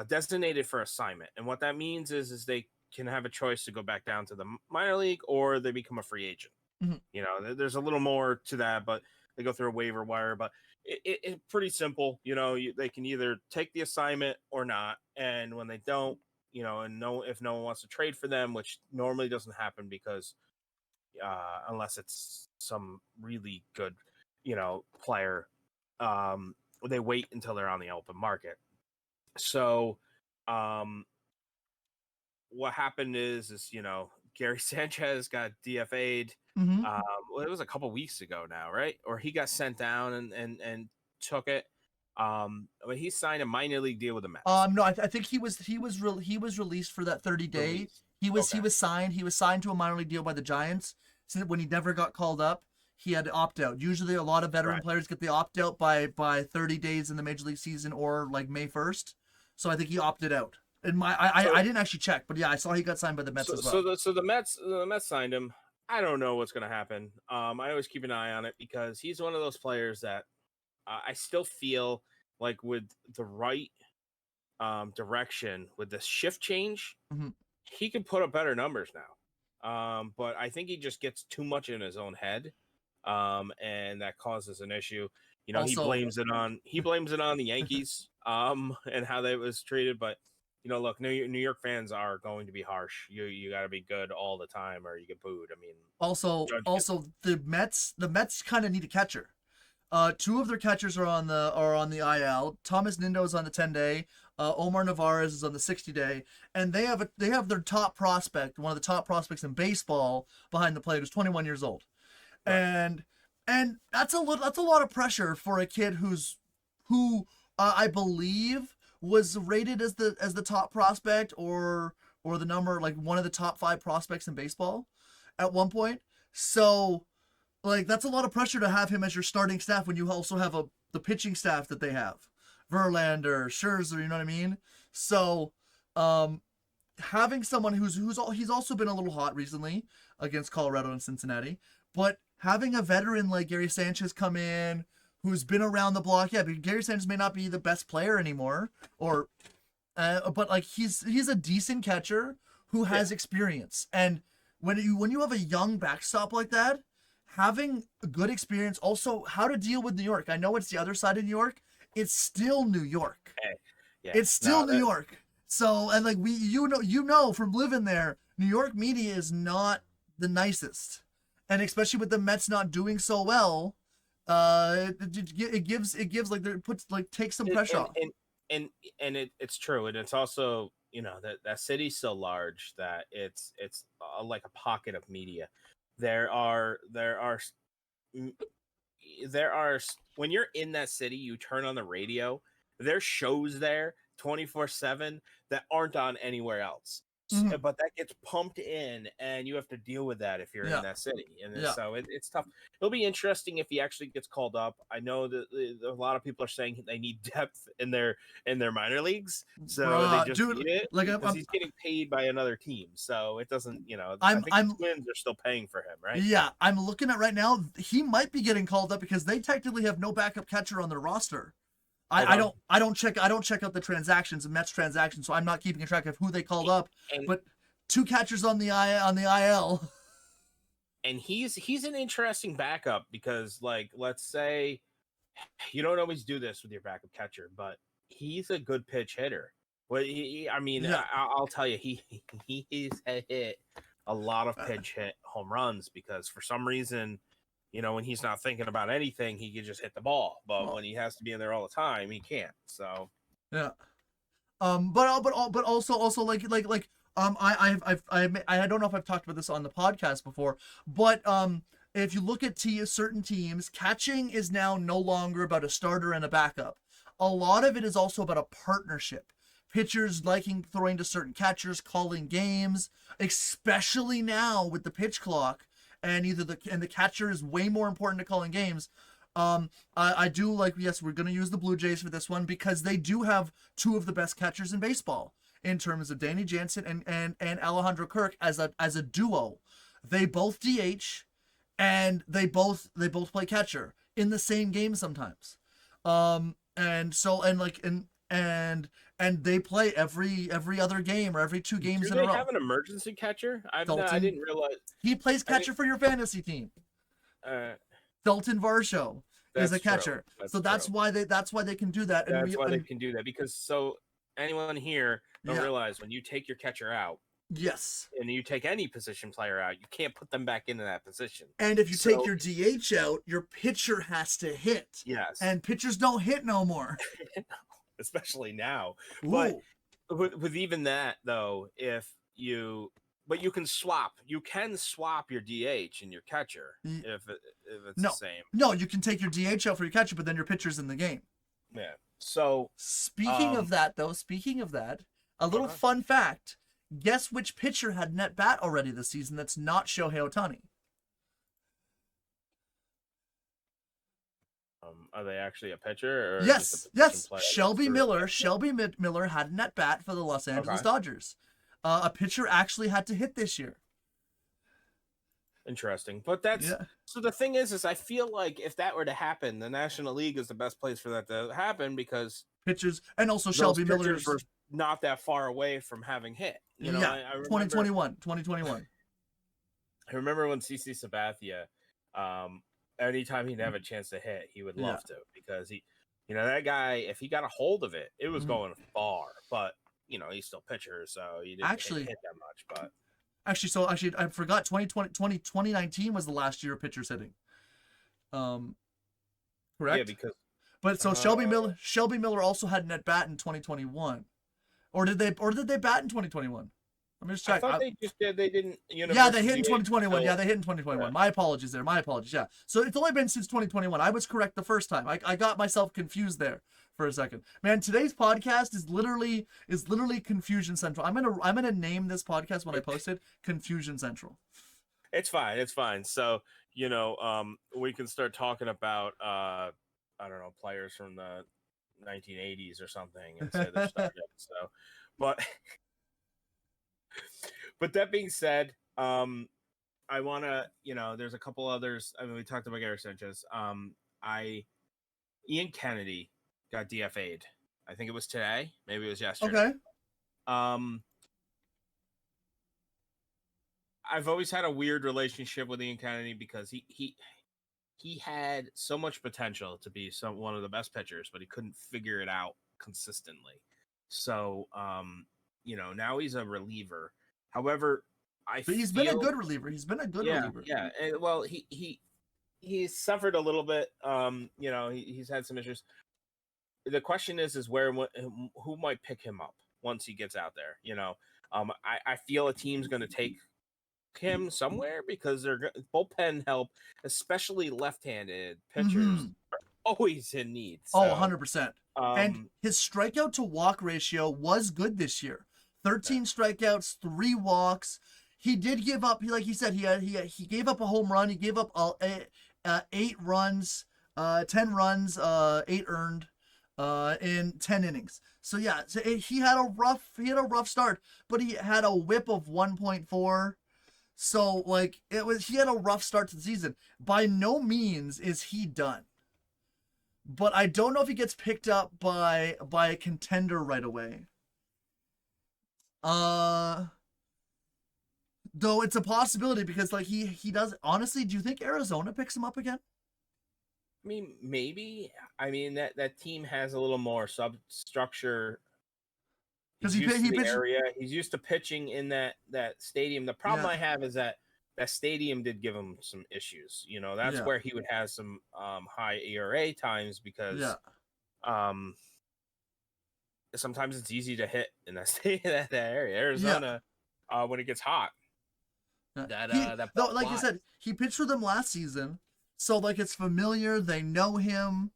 designated for assignment, and what that means is they can have a choice to go back down to the minor league or they become a free agent. Mhm. You know, there's a little more to that, but they go through a waiver wire. But it's pretty simple. You know, they can either take the assignment or not. And when they don't, you know, and if no one wants to trade for them, which normally doesn't happen because unless it's some really good, you know, player, they wait until they're on the open market. So, what happened is you know Gary Sanchez got DFA'd. Mhm. Well, it was a couple weeks ago now, right? Or he got sent down and took it. But he signed a minor league deal with the Mets. No, I think he was released for that 30-day. Released. He Okay. was signed. He was signed to a minor league deal by the Giants. So when he never got called up, he had to opt out. Usually, a lot of veteran Right. players get the opt out by 30 days in the major league season or like May 1st. So I think he opted out. And I didn't actually check, but yeah, I saw he got signed by the Mets as well. So the Mets signed him. I don't know what's going to happen. I always keep an eye on it because he's one of those players that I still feel like with the right direction with the shift change, Mhm. he can put up better numbers now. But I think he just gets too much in his own head, and that causes an issue. You know, Also, he blames it on the Yankees, and how they was treated. But you know, look, New York fans are going to be harsh. You got to be good all the time, or you get booed. I mean, Judge gets the Mets kind of need a catcher. Two of their catchers are on the IL. Thomas Nindo is on the 10-day. Omar Narvaez is on the 60-day, and they have their top prospect, one of the top prospects in baseball, behind the plate, who's 21 years old, right. and that's a lot of pressure for a kid who I believe was rated as the top prospect or the number like one of the top 5 prospects in baseball at one point. So like that's a lot of pressure to have him as your starting staff when you also have the pitching staff that they have, Verlander, Scherzer, you know what I mean? So, having someone he's also been a little hot recently against Colorado and Cincinnati, but having a veteran like Gary Sanchez come in who's been around the block, yeah, but Gary Sanchez may not be the best player anymore, or but like he's a decent catcher who has experience, and when you have a young backstop like that, having good experience, also how to deal with New York. I know it's the other side of New York. It's still New York. Hey, yeah, It's still New York. So and like you know from living there, New York media is not the nicest, and especially with the Mets not doing so well, it gives like it puts like takes some pressure off. It's true, and it's also you know that city's so large that it's like a pocket of media. There are when you're in that city, you turn on the radio. There's shows there 24/7 that aren't on anywhere else. Mhm. But that gets pumped in, and you have to deal with that if you're Yeah, in that city. And yeah. so it's tough. It'll be interesting if he actually gets called up. I know that a lot of people are saying they need depth in their minor leagues, so they Bruh, just dude, need it like because he's getting paid by another team. So it doesn't, you know, I think the I'm Twins are still paying for him, right? yeah, I'm looking at right now. He might be getting called up because they technically have no backup catcher on their roster. Okay. I don't check out the transactions, the Mets transactions, so I'm not keeping track of who they called up. And But 2 catchers on the IL. and he's an interesting backup because like let's say you don't always do this with your backup catcher, but he's a good pitch hitter. Well, I mean, Yeah. I'll tell you, he's hit a lot of pitch hit home runs because for some reason, you know, when he's not thinking about anything, he can just hit the ball. But when he has to be in there all the time, he can't. So Yeah. But also I don't know if I've talked about this on the podcast before, but if you look at certain teams, catching is now no longer about a starter and a backup. A lot of it is also about a partnership. Pitchers liking throwing to certain catchers, calling games, especially now with the pitch clock, and the catcher is way more important to calling games. I do like, yes, we're going to use the Blue Jays for this one because they do have 2 of the best catchers in baseball in terms of Danny Jansen and Alejandro Kirk as a duo. They both DH and they both play catcher in the same game sometimes. And so and like and and they play every other game or every 2 games Do in a they row. have an emergency catcher? I Dalton, didn't realize. he plays catcher for your fantasy team. Uh, Dalton Varsho is a that's true. catcher, That's so that's true. why they can do that. That's why they can do that, because so anyone here don't realize when you take your catcher out, yes, and you take any position player out, you can't put them back into that position. and if you take your DH out, your pitcher has to hit. Yes, and pitchers don't hit no more, especially now. Ooh. But with even that though, but you can swap your DH and your catcher if it's the same. No, you can take your DH out for your catcher, but then your pitcher's in the game. Yeah. So speaking of that, a little fun fact: guess which pitcher had net bat already this season? That's not Shohei Ohtani. Are they actually a pitcher? Or yes. Shelby Miller had net bat for the Los Angeles Dodgers. A pitcher actually had to hit this year. Interesting, but so the thing is I feel like if that were to happen, the National League is the best place for that to happen, because pitchers and also Shelby Miller were not that far away from having hit. You know, I remember, 2021. I remember when CC Sabathia, anytime he'd have a chance to hit, he would love to, because that guy, if he got a hold of it, it was going far. But he's still pitcher, so he didn't hit that much. But Actually, I forgot 2019 was the last year of pitchers hitting. Correct? Yeah, because Shelby Miller also had net bat in 2021. Or did they bat in 2021? Let me just check. I thought they just did. They didn't. Yeah, they hit in 2021. Yeah, they hit in 2021. My apologies there. My apologies. Yeah. So it's only been since 2021. I was correct the first time. I got myself confused there for a second. Man, today's podcast is literally Confusion Central. I'm gonna name this podcast when I post it Confusion Central. It's fine. So we can start talking about I don't know, players from the 1980s or something and say they're started. So, but that being said, I want to, there's a couple others. I mean, we talked about Gary Sanchez. Ian Kennedy got DFA'd. I think it was today. Maybe it was yesterday. Okay. I've always had a weird relationship with Ian Kennedy because he had so much potential to be one of the best pitchers, but he couldn't figure it out consistently. So, now he's a reliever. However, he's been a good reliever. Reliever. Yeah. Well, he's suffered a little bit. He's had some issues. The question is who might pick him up once he gets out there. I feel a team's going to take him somewhere because their bullpen help, especially left-handed pitchers, are always in need. So, 100%. And his strikeout to walk ratio was good this year. 13 strikeouts, 3 walks. He did give up. Like he said, he gave up a home run. He gave up 8 runs, 10 runs, 8 earned in 10 innings. So yeah, he had a rough start, but he had a WHIP of 1.4. So he had a rough start to the season. By no means is he done. But I don't know if he gets picked up by a contender right away. Though it's a possibility because he does. Honestly, do you think Arizona picks him up again? I mean, maybe. I mean that team has a little more substructure. Because he pitched area. He's used to pitching in that stadium. The problem I have is that stadium did give him some issues. That's where he would have some high ERA times because sometimes it's easy to hit in that area. Arizona, when it gets hot. Like you said, he pitched for them last season, so it's familiar. They know him,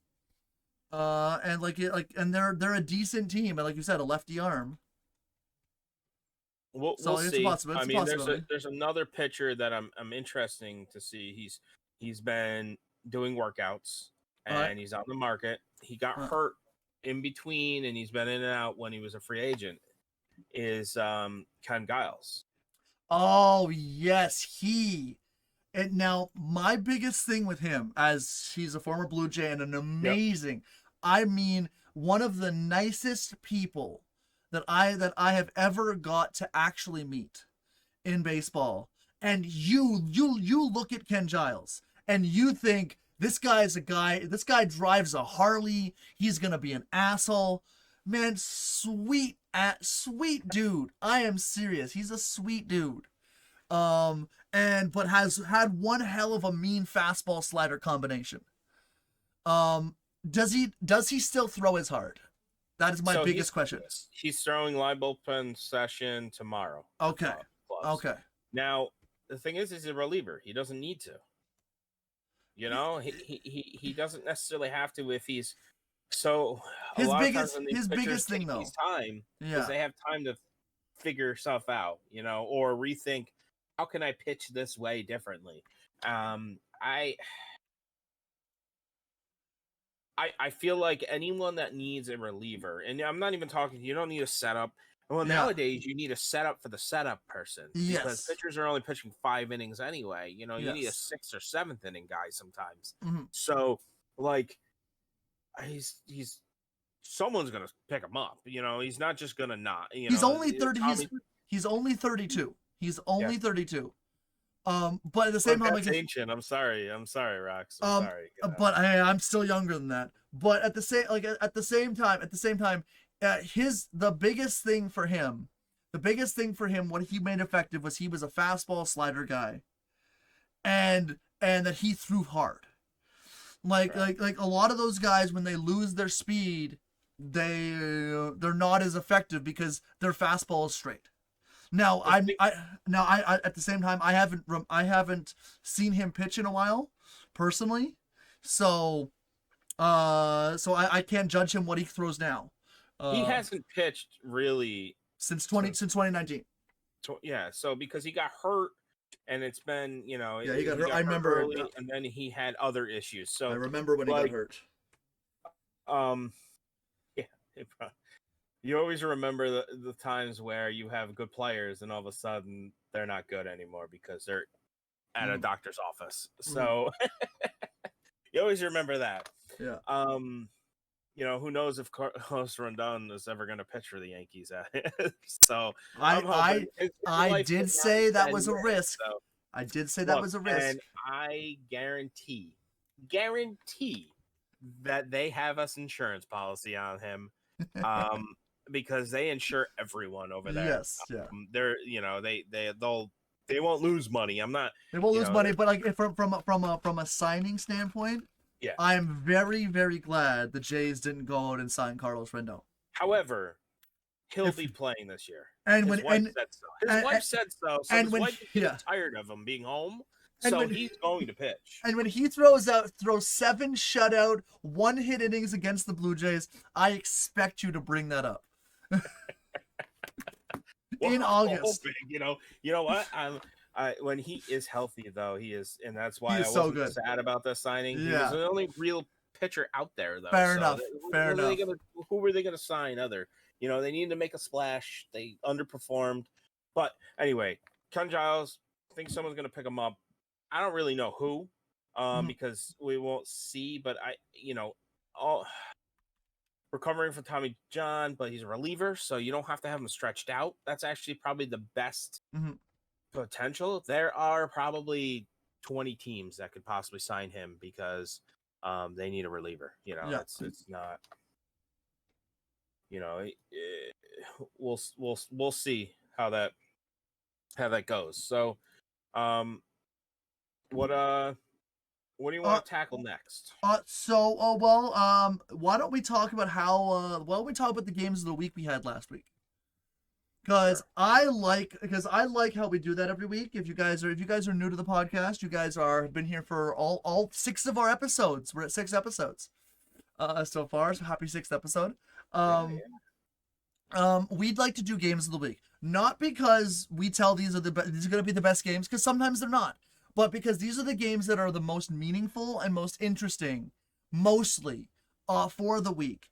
and they're a decent team, and like you said, a lefty arm. We'll see. I mean, there's another pitcher that I'm interesting to see. He's been doing workouts and he's on the market. He got hurt in between, and he's been in and out when he was a free agent. Is Ken Giles? Oh yes, and now my biggest thing with him, as he's a former Blue Jay and an amazing, I mean, one of the nicest people that I have ever got to actually meet in baseball. And you look at Ken Giles and you think this guy drives a Harley, he's gonna be an asshole. Man, sweet dude. I am serious. He's a sweet dude. But has had one hell of a mean fastball slider combination. Does he still throw as hard? That is my biggest question. He's throwing live bullpen session tomorrow. Okay. Okay. Now the thing is, he's a reliever. He doesn't need to. You know, he doesn't necessarily have to if he's so. His biggest thing though, time because they have time to figure stuff out, you know, or rethink how can I pitch this way differently. I feel like anyone that needs a reliever, and I'm not even talking, you don't need a setup. Well, nowadays you need a setup for the setup person because pitchers are only pitching 5 innings anyway. You know, you need a 6th or 7th inning guy sometimes. Mm-hmm. So, like, he's someone's gonna pick him up. You know, he's not just gonna not. He's only 30. He's only 32. He's only 32. But at the same time, that's ancient. I'm sorry, Rocks. I'm sorry. But I'm still younger than that. But at the same time, the biggest thing for him, what he made effective was he was a fastball slider guy, and that he threw hard. Like a lot of those guys, when they lose their speed, they're not as effective because their fastball is straight. Now I at the same time I haven't seen him pitch in a while, personally, so I can't judge him what he throws now. He hasn't pitched really since 2019. Yeah, so because he got hurt, and it's been he got hurt. I remember early, and then he had other issues. So I remember when he got hurt. You always remember the times where you have good players and all of a sudden they're not good anymore because they're at a doctor's office. So you always remember that. Yeah. Who knows if Carlos Rondon is ever going to pitch for the Yankees. So I did say that was a risk. So. I did say that was a risk. And I guarantee that they have us insurance policy on him. Because they insure everyone over there. Yes, yeah. They won't lose money. They won't lose money, but like from a signing standpoint, yeah, I am very, very glad the Jays didn't go out and sign Carlos Rendon. However, he'll be playing this year. And his wife said so. His wife said so. So his wife is tired of him being home. So he's going to pitch. And when he throws 7 shutout, 1-hit innings against the Blue Jays, I expect you to bring that up. In August. You know what? When he is healthy, though, he is, and that's why I wasn't sad about the signing. Yeah. He was the only real pitcher out there, though. Fair enough. Who were they going to sign other? They needed to make a splash. They underperformed. But anyway, Ken Giles, I think someone's going to pick him up. I don't really know who, because we won't see. But recovering from Tommy John, but he's a reliever, so you don't have to have him stretched out. That's actually probably the best potential. There are probably 20 teams that could possibly sign him because they need a reliever. It's not. We'll see how that goes. So, what do you want to tackle next? Why don't we talk about the games of the week we had last week? Because I like how we do that every week. If you guys are new to the podcast, you guys have been here for all 6 of our episodes. We're at 6 episodes so far. So happy 6th episode. We'd like to do games of the week, not because we tell these are going to be the best games, because sometimes they're not. But because these are the games that are the most meaningful and most interesting, mostly, for the week.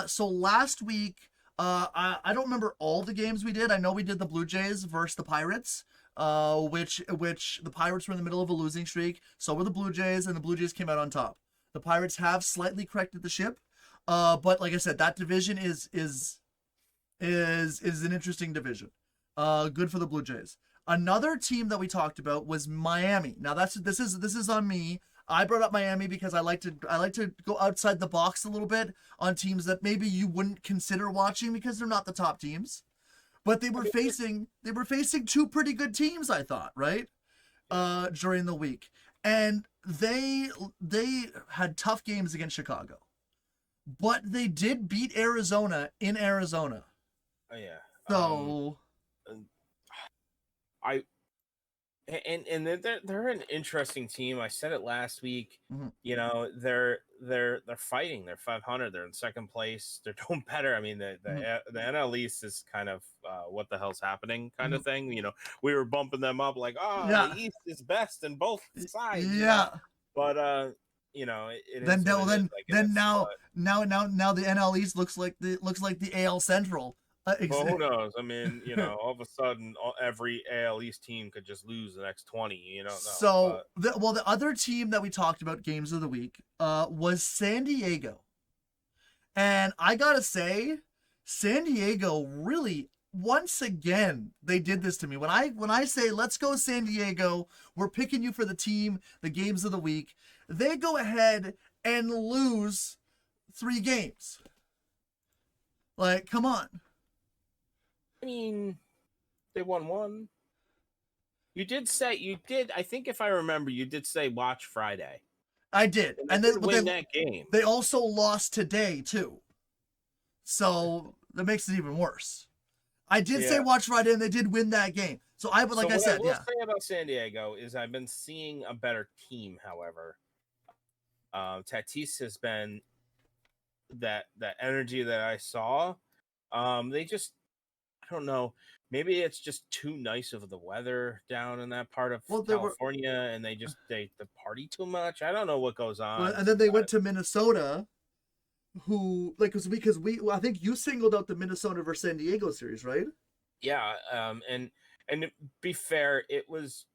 So last week, I don't remember all the games we did. I know we did the Blue Jays versus the Pirates, which the Pirates were in the middle of a losing streak. So were the Blue Jays, and the Blue Jays came out on top. The Pirates have slightly corrected the ship, but like I said, that division is is an interesting division. Good for the Blue Jays. Another team that we talked about was Miami. Now this is on me. I brought up Miami because I like to go outside the box a little bit on teams that maybe you wouldn't consider watching because they're not the top teams. But they were facing two pretty good teams, I thought, right? During the week. And they had tough games against Chicago. But they did beat Arizona in Arizona. Oh yeah. So and they're an interesting team. I said it last week. Mhm. You know, they're fighting. They're 500. They're in second place. They're doing better. I mean, the NL East is kind of what the hell's happening kind of thing. You know, we were bumping them up like, the East is best in both sides. Yeah. But you know, now the NL East looks like the AL Central. Well, who knows? I mean, you know, all of a sudden, every AL East team could just lose the next 20. You don't know. So, the other team that we talked about games of the week was San Diego. And I gotta say, San Diego really, once again, they did this to me. When I say, let's go San Diego, we're picking you for the team, the games of the week, they go ahead and lose 3 games. Like, come on. I mean, they won 1. You did. I think if I remember, you did say watch Friday. I did, and then win that game. They also lost today too, so that makes it even worse. I did say watch Friday, and they did win that game. So I would, like I said, what I will say about San Diego is I've been seeing a better team. However, Tatis has been that energy that I saw. They just, I don't know. Maybe it's just too nice of the weather down in that part of California, and they party too much. I don't know what goes on. Well, and then they went to Minnesota, because I think you singled out the Minnesota versus San Diego series, right? Yeah, and to be fair, it was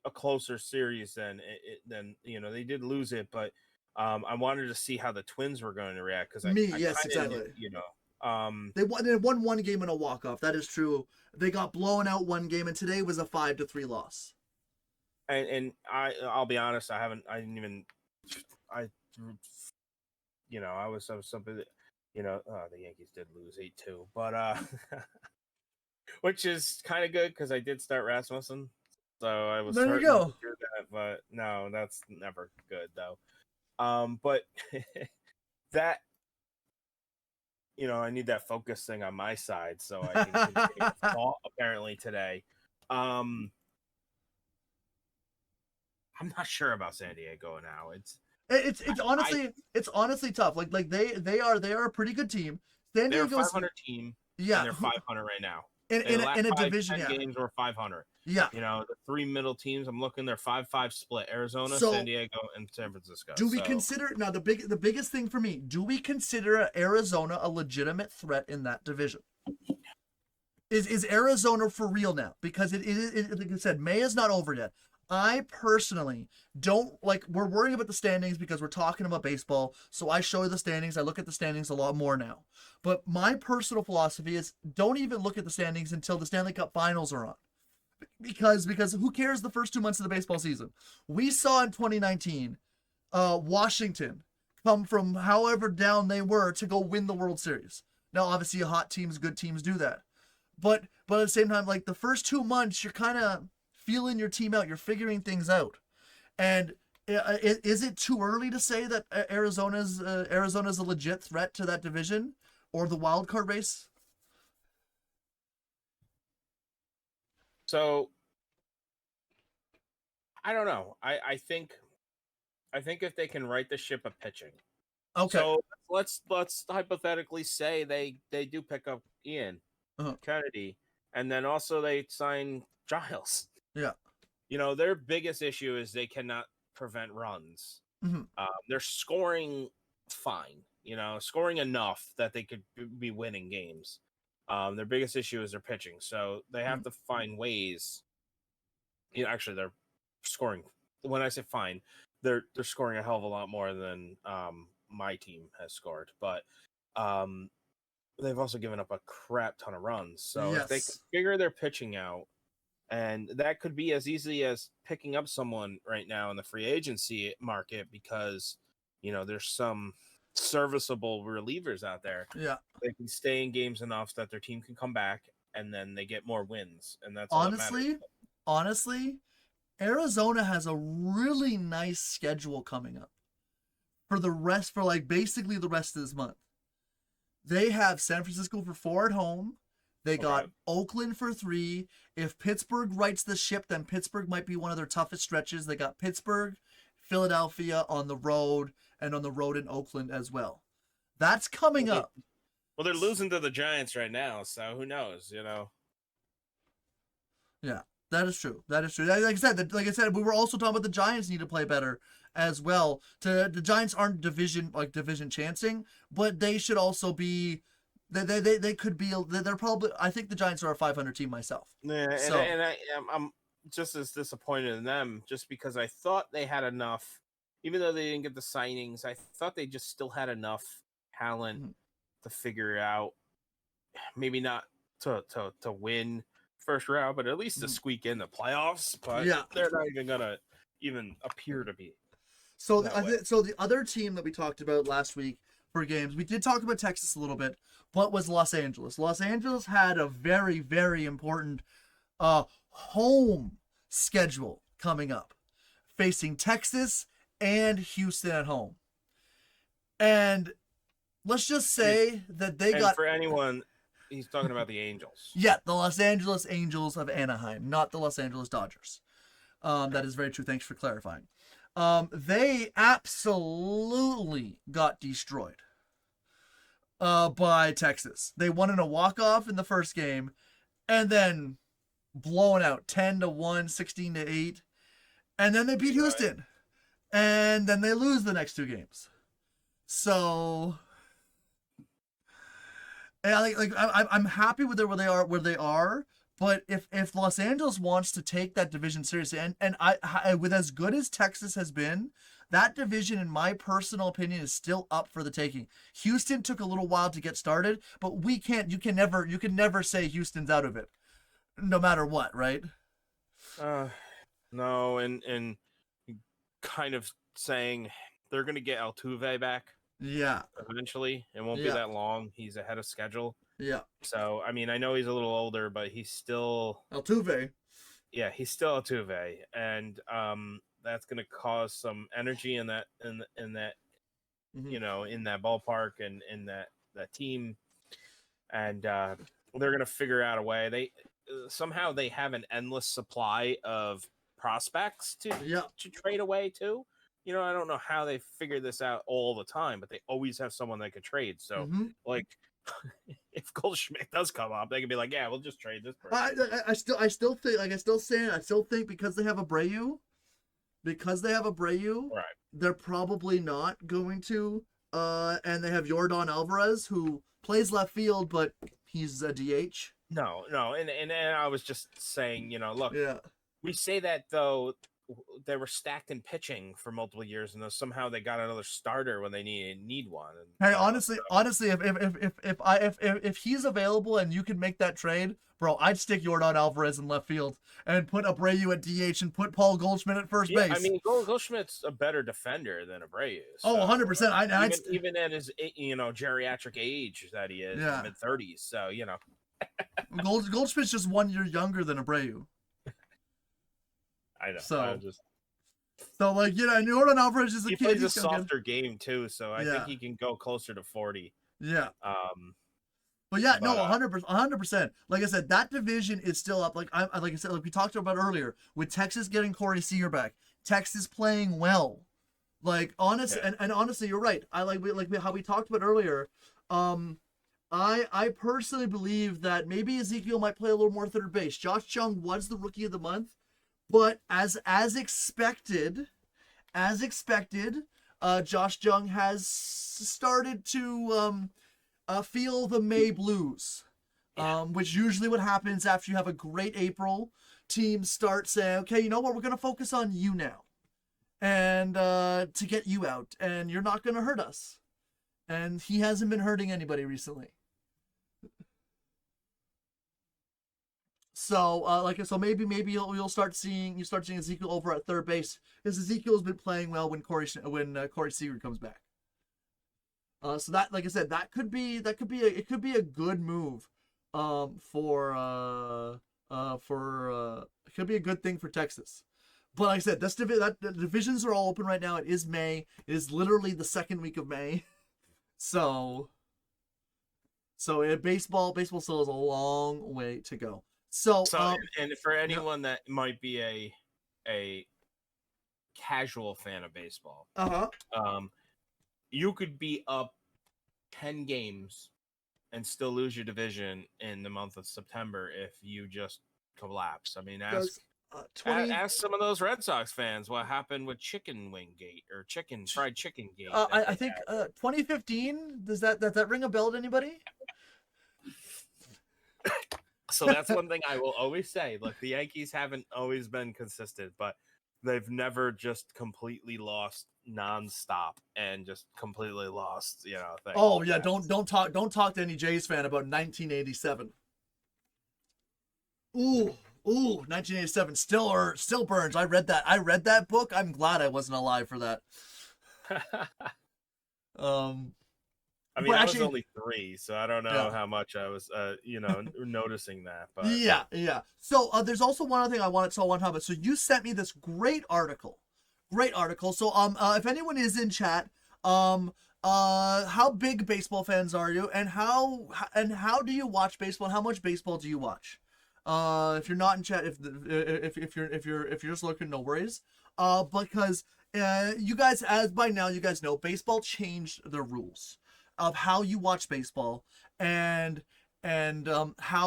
a closer series than they did lose it, but I wanted to see how the Twins were going to react because exactly. They won 1 game in a walk-off. That is true. They got blown out 1 game, and today was a 5-3 loss. And I'll be honest, I was something that, the Yankees did lose 8-2, but which is kind of good because I did start Rasmussen, so I was there you go. To do that, but no, that's never good though. But that. I need that focus thing on my side so I can continue thought apparently today. I'm not sure about San Diego now. It's honestly tough. Like they are a pretty good team. San Diego's they're a 500 team. Yeah, and they're 500 right now. In a division, 10 games were 500. Yeah. The 3 middle teams, I'm looking, they're 5-5 split. Arizona, San Diego, and San Francisco. Do we consider now the biggest thing for me? Do we consider Arizona a legitimate threat in that division? Is Arizona for real now? Because it like I said, May is not over yet. I personally don't we're worrying about the standings because we're talking about baseball. So I show you the standings. I look at the standings a lot more now. But my personal philosophy is don't even look at the standings until the Stanley Cup finals are on. Because who cares the first 2 months of the baseball season? We saw in 2019, Washington come from however down they were to go win the World Series. Now, obviously, hot teams, good teams do that. But at the same time, like the first 2 months, you're kind of feeling your team out. You're figuring things out. And is it too early to say that Arizona's a legit threat to that division or the wild card race? So I don't know. I think if they can right the ship of pitching. Okay. So let's hypothetically say they do pick up Ian Kennedy, and then also they sign Giles. Yeah. Their biggest issue is they cannot prevent runs. Mm-hmm. They're scoring fine. Scoring enough that they could be winning games. Their biggest issue is their pitching, so they have to find ways. Actually, they're scoring. When I say fine, they're scoring a hell of a lot more than my team has scored. But they've also given up a crap ton of runs. So if they could Yes. figure their pitching out, and that could be as easy as picking up someone right now in the free agency market because, there's some serviceable relievers out there. Yeah. They can stay in games enough that their team can come back and then they get more wins. And that's all that matters. Honestly, Arizona has a really nice schedule coming up for like basically the rest of this month. They have San Francisco for 4 at home. They got Oakland for 3. If Pittsburgh rights the ship, then Pittsburgh might be one of their toughest stretches. They got Pittsburgh, Philadelphia on the road, and on the road in Oakland as well. That's coming up. Well, they're losing to the Giants right now, so who knows, Yeah, that is true. Like I said, we were also talking about the Giants need to play better as well. The Giants aren't division chancing, but they should also be. They could be. They're probably. I think the Giants are a 500 team myself. Yeah, and I'm just as disappointed in them just because I thought they had enough, even though they didn't get the signings. I thought they just still had enough talent to figure it out. Maybe not to win first round, but at least to squeak in the playoffs. But they're not even gonna appear to be. So the other team that we talked about last week for games, we did talk about Texas a little bit, but was Los Angeles. Los Angeles had a very, very important home schedule coming up, facing Texas and Houston at home. And let's just say that they got... For anyone, he's talking about the Angels. Yeah, the Los Angeles Angels of Anaheim, not the Los Angeles Dodgers. That is very true. Thanks for clarifying. They absolutely got destroyed by Texas. They won in a walk-off in the first game and then blown out 10-1, 16-8. And then they beat Houston. And then they lose the next 2 games. So... And I'm happy with where they are, but if Los Angeles wants to take that division seriously, and I with as good as Texas has been, that division, in my personal opinion, is still up for the taking. Houston took a little while to get started, but you can never say Houston's out of it, no matter what, right? No, and kind of saying they're gonna get Altuve back. Yeah. Eventually. It won't be that long. He's ahead of schedule. Yeah. So, I mean, I know he's a little older, but he's still... Altuve. Yeah, he's still Altuve. And that's going to cause some energy in that, in that in that ballpark and in that team. And they're going to figure out a way. Somehow they have an endless supply of prospects to trade away to. I don't know how they figure this out all the time, but they always have someone they could trade. So, like, if Goldschmidt does come up, they can be like, "Yeah, we'll just trade this person." I still think because they have Abreu, right? They're probably not going to. And they have Yordan Alvarez, who plays left field, but he's a DH. No, and I was just saying, look, we say that though. They were stacked in pitching for multiple years, and somehow they got another starter when they need one. And, hey, honestly, if he's available and you can make that trade, bro, I'd stick Yordan Alvarez in left field and put Abreu at DH and put Paul Goldschmidt at first base. I mean, Goldschmidt's a better defender than Abreu. So, 100%. Even at his geriatric age that he is, mid-30s. So Goldschmidt's just 1 year younger than Abreu. I know. So Yordan Alvarez is a kid. He plays a softer game too, so I think he can go closer to 40. Yeah. But 100%. Like I said, that division is still up. Like we talked about earlier, with Texas getting Corey Seager back, Texas playing well. Like honestly, you're right. I like how we talked about earlier. I personally believe that maybe Ezekiel might play a little more third base. Josh Jung was the rookie of the month. But as expected, Josh Jung has started to feel the May blues, which usually what happens after you have a great April. Teams start saying, okay, you know what, we're going to focus on you now, and to get you out, and you're not going to hurt us. And he hasn't been hurting anybody recently. So maybe you'll start seeing Ezekiel over at third base, because Ezekiel's been playing well when Corey Seager comes back. So that, like I said, it could be a good move, it could be a good thing for Texas. But like I said, the divisions are all open right now. It is May. It is literally the second week of May. So baseball still has a long way to go. So and for anyone that might be a casual fan of baseball, you could be up 10 games and still lose your division in the month of September if you just collapse. I mean, ask some of those Red Sox fans what happened with Chicken Wing Gate or Fried Chicken Gate. I think 2015. Does that ring a bell to anybody? So that's one thing I will always say. Look, the Yankees haven't always been consistent, but they've never just completely lost nonstop and just completely lost, things. Oh yeah, don't talk to any Jays fan about 1987. Ooh, 1987 still burns. I read that book. I'm glad I wasn't alive for that. I mean, I was only 3, so I don't know how much I was, noticing that. But yeah. So there's also one other thing I want to talk about. So you sent me this great article. So if anyone is in chat, how big baseball fans are you, and how do you watch baseball, and how much baseball do you watch? If you're not in chat, if you're just looking, no worries. Because you guys, as by now you guys know, baseball changed the rules of how you watch baseball, and how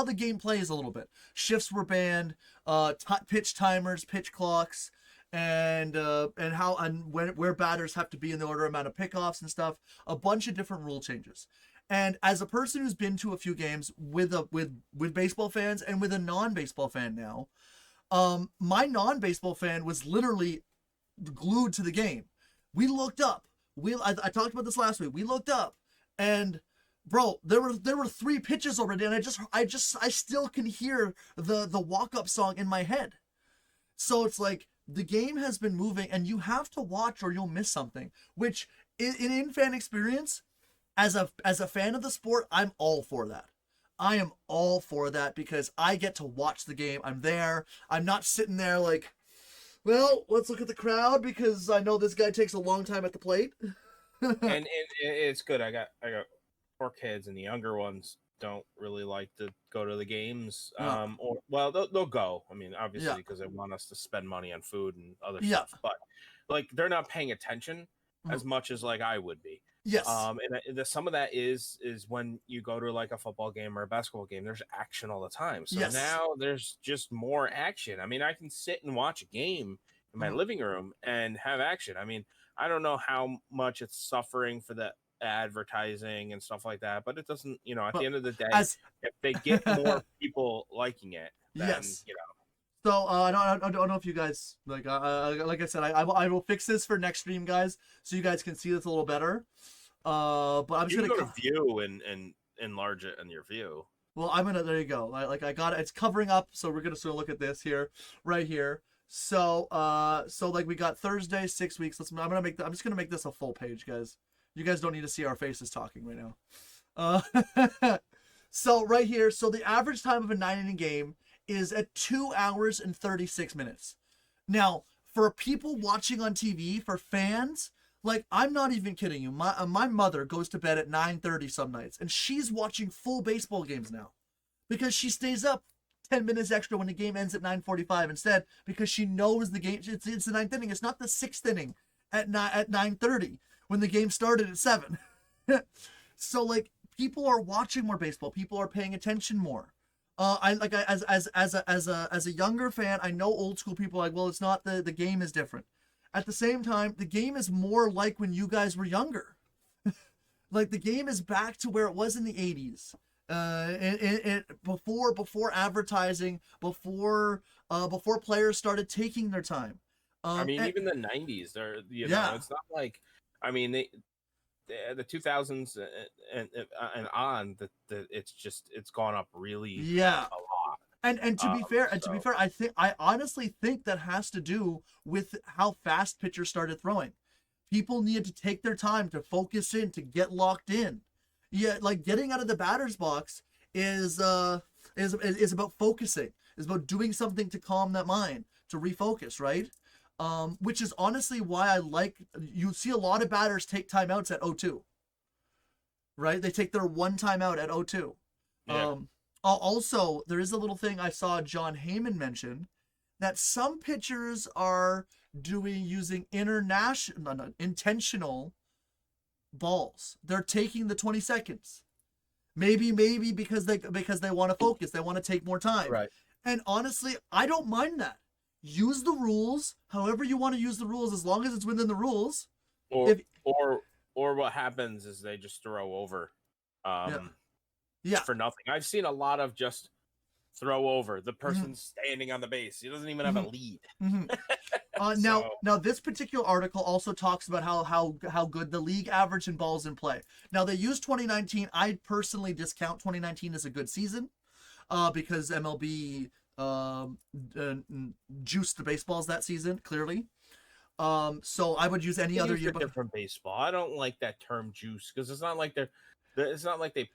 the game plays a little bit. Shifts were banned, pitch timers, pitch clocks, and where batters have to be in the order amount of pickoffs and stuff. A bunch of different rule changes. And as a person who's been to a few games with baseball fans and with a non-baseball fan now, my non-baseball fan was literally glued to the game. We looked up. I talked about this last week. We looked up, and bro, there were 3 pitches already, and I still can hear the walk-up song in my head. So it's like the game has been moving, and you have to watch or you'll miss something. Which in fan experience, as a fan of the sport, I'm all for that. I am all for that because I get to watch the game. I'm there. I'm not sitting there like, well, let's look at the crowd because I know this guy takes a long time at the plate. and it's good. I got 4 kids, and the younger ones don't really like to go to the games. They'll go. I mean, obviously, because they want us to spend money on food and other stuff. But like, they're not paying attention as much as like I would be. Yes. And some of that is when you go to like a football game or a basketball game, there's action all the time. So now there's just more action. I mean, I can sit and watch a game in my living room and have action. I mean, I don't know how much it's suffering for the advertising and stuff like that, but it doesn't, at the end of the day, if they get more people liking it, then, So I don't know if you guys like I said, I will fix this for next stream, guys, so you guys can see this a little better. But I'm just gonna go to view and enlarge it in your view. Well, there you go. I got it. It's covering up, so we're gonna sort of look at this here, right here. So like we got Thursday, 6 weeks. I'm just gonna make this a full page, guys. You guys don't need to see our faces talking right now. So right here, so the average time of a 9-inning game is at 2 hours and 36 minutes. Now, for people watching on TV, for fans, like, I'm not even kidding you. My mother goes to bed at 9:30 some nights, and she's watching full baseball games now because she stays up 10 minutes extra when the game ends at 9:45 instead, because she knows the game. It's the 9th inning. It's not the 6th inning at 9:30 when the game started at 7. So like, people are watching more baseball. People are paying attention more. As a younger fan, I know old school people are like, well, it's not the game is different. At the same time, the game is more like when you guys were younger. Like, the game is back to where it was in the 80s. Before advertising, before players started taking their time. I mean, even the 90s, it's not like, I mean, the 2000s and on, it's gone up really Yeah. a lot. And to be fair, I honestly think that has to do with how fast pitchers started throwing. People needed to take their time to focus in, to get locked in. Yeah, like getting out of the batter's box is about focusing. Is about doing something to calm that mind, to refocus, right? Which is honestly why I like, you see a lot of batters take timeouts at 0-2. Right? They take their one timeout at 0-2. Yeah. Also, there is a little thing I saw John Heyman mention, that some pitchers are using intentional balls. They're taking the 20 seconds. Maybe because they want to focus, they want to take more time. Right. And honestly, I don't mind that. Use the rules however you want to use the rules, as long as it's within the rules. Or what happens is they just throw over. Yeah. For nothing. I've seen a lot of just throw over. The person's standing on the base. He doesn't even have a lead. Now this particular article also talks about how good the league average in balls in play. Now they use 2019. I personally discount 2019 as a good season, because MLB juiced the baseballs that season, clearly. So I would use any other year. Different baseball. I don't like that term juice, because it's not like they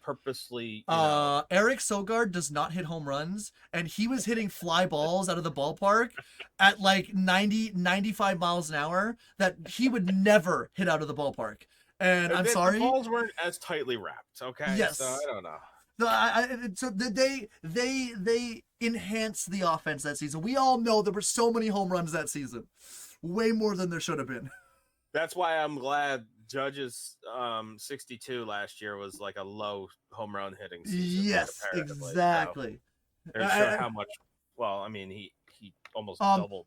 purposely. Eric Sogard does not hit home runs, and he was hitting fly balls out of the ballpark at like 95 miles an hour that he would never hit out of the ballpark. And I'm sorry, the balls weren't as tightly wrapped. Okay, yes. So I don't know. So they enhanced the offense that season. We all know there were so many home runs that season, way more than there should have been. That's why I'm glad Judge's 62 last year was like a low home run hitting season. Yes, exactly. So how much? Well, I mean, he almost doubled.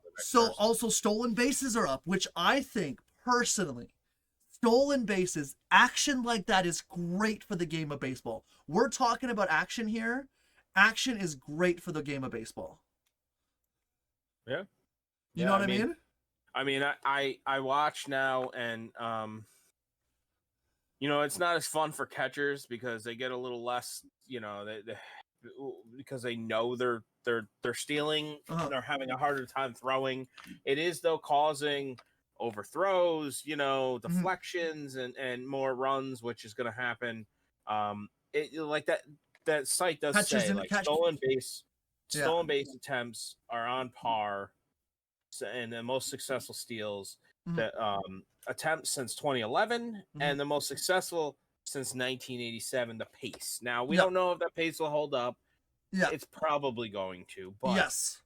Also, stolen bases are up, which I think personally, stolen bases, action like that is great for the game of baseball. We're talking about action here. Action is great for the game of baseball. Yeah. You know what I mean? I mean, I watch now, and it's not as fun for catchers because they get a little less, because they know they're stealing, they're having a harder time throwing. It is though causing overthrows, deflections and more runs, which is going to happen. Like that site does say like stolen base attempts are on par. And the most successful steals that attempts since 2011, and the most successful since 1987. The pace. Now we don't know if that pace will hold up. Yeah, it's probably going to. But yes,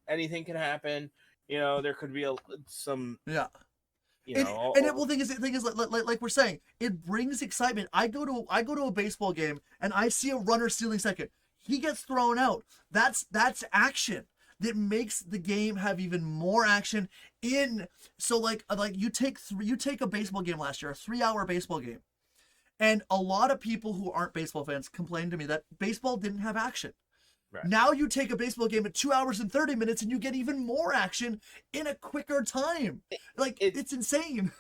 anything can happen. There could be some. Yeah. The thing is, like we're saying, it brings excitement. I go to a baseball game and I see a runner stealing second. He gets thrown out. That's action. That makes the game have even more action so like you take a baseball game last year, a 3-hour baseball game, and a lot of people who aren't baseball fans complained to me that baseball didn't have action. Right. Now you take a baseball game at 2 hours and 30 minutes and you get even more action in a quicker time. It's insane.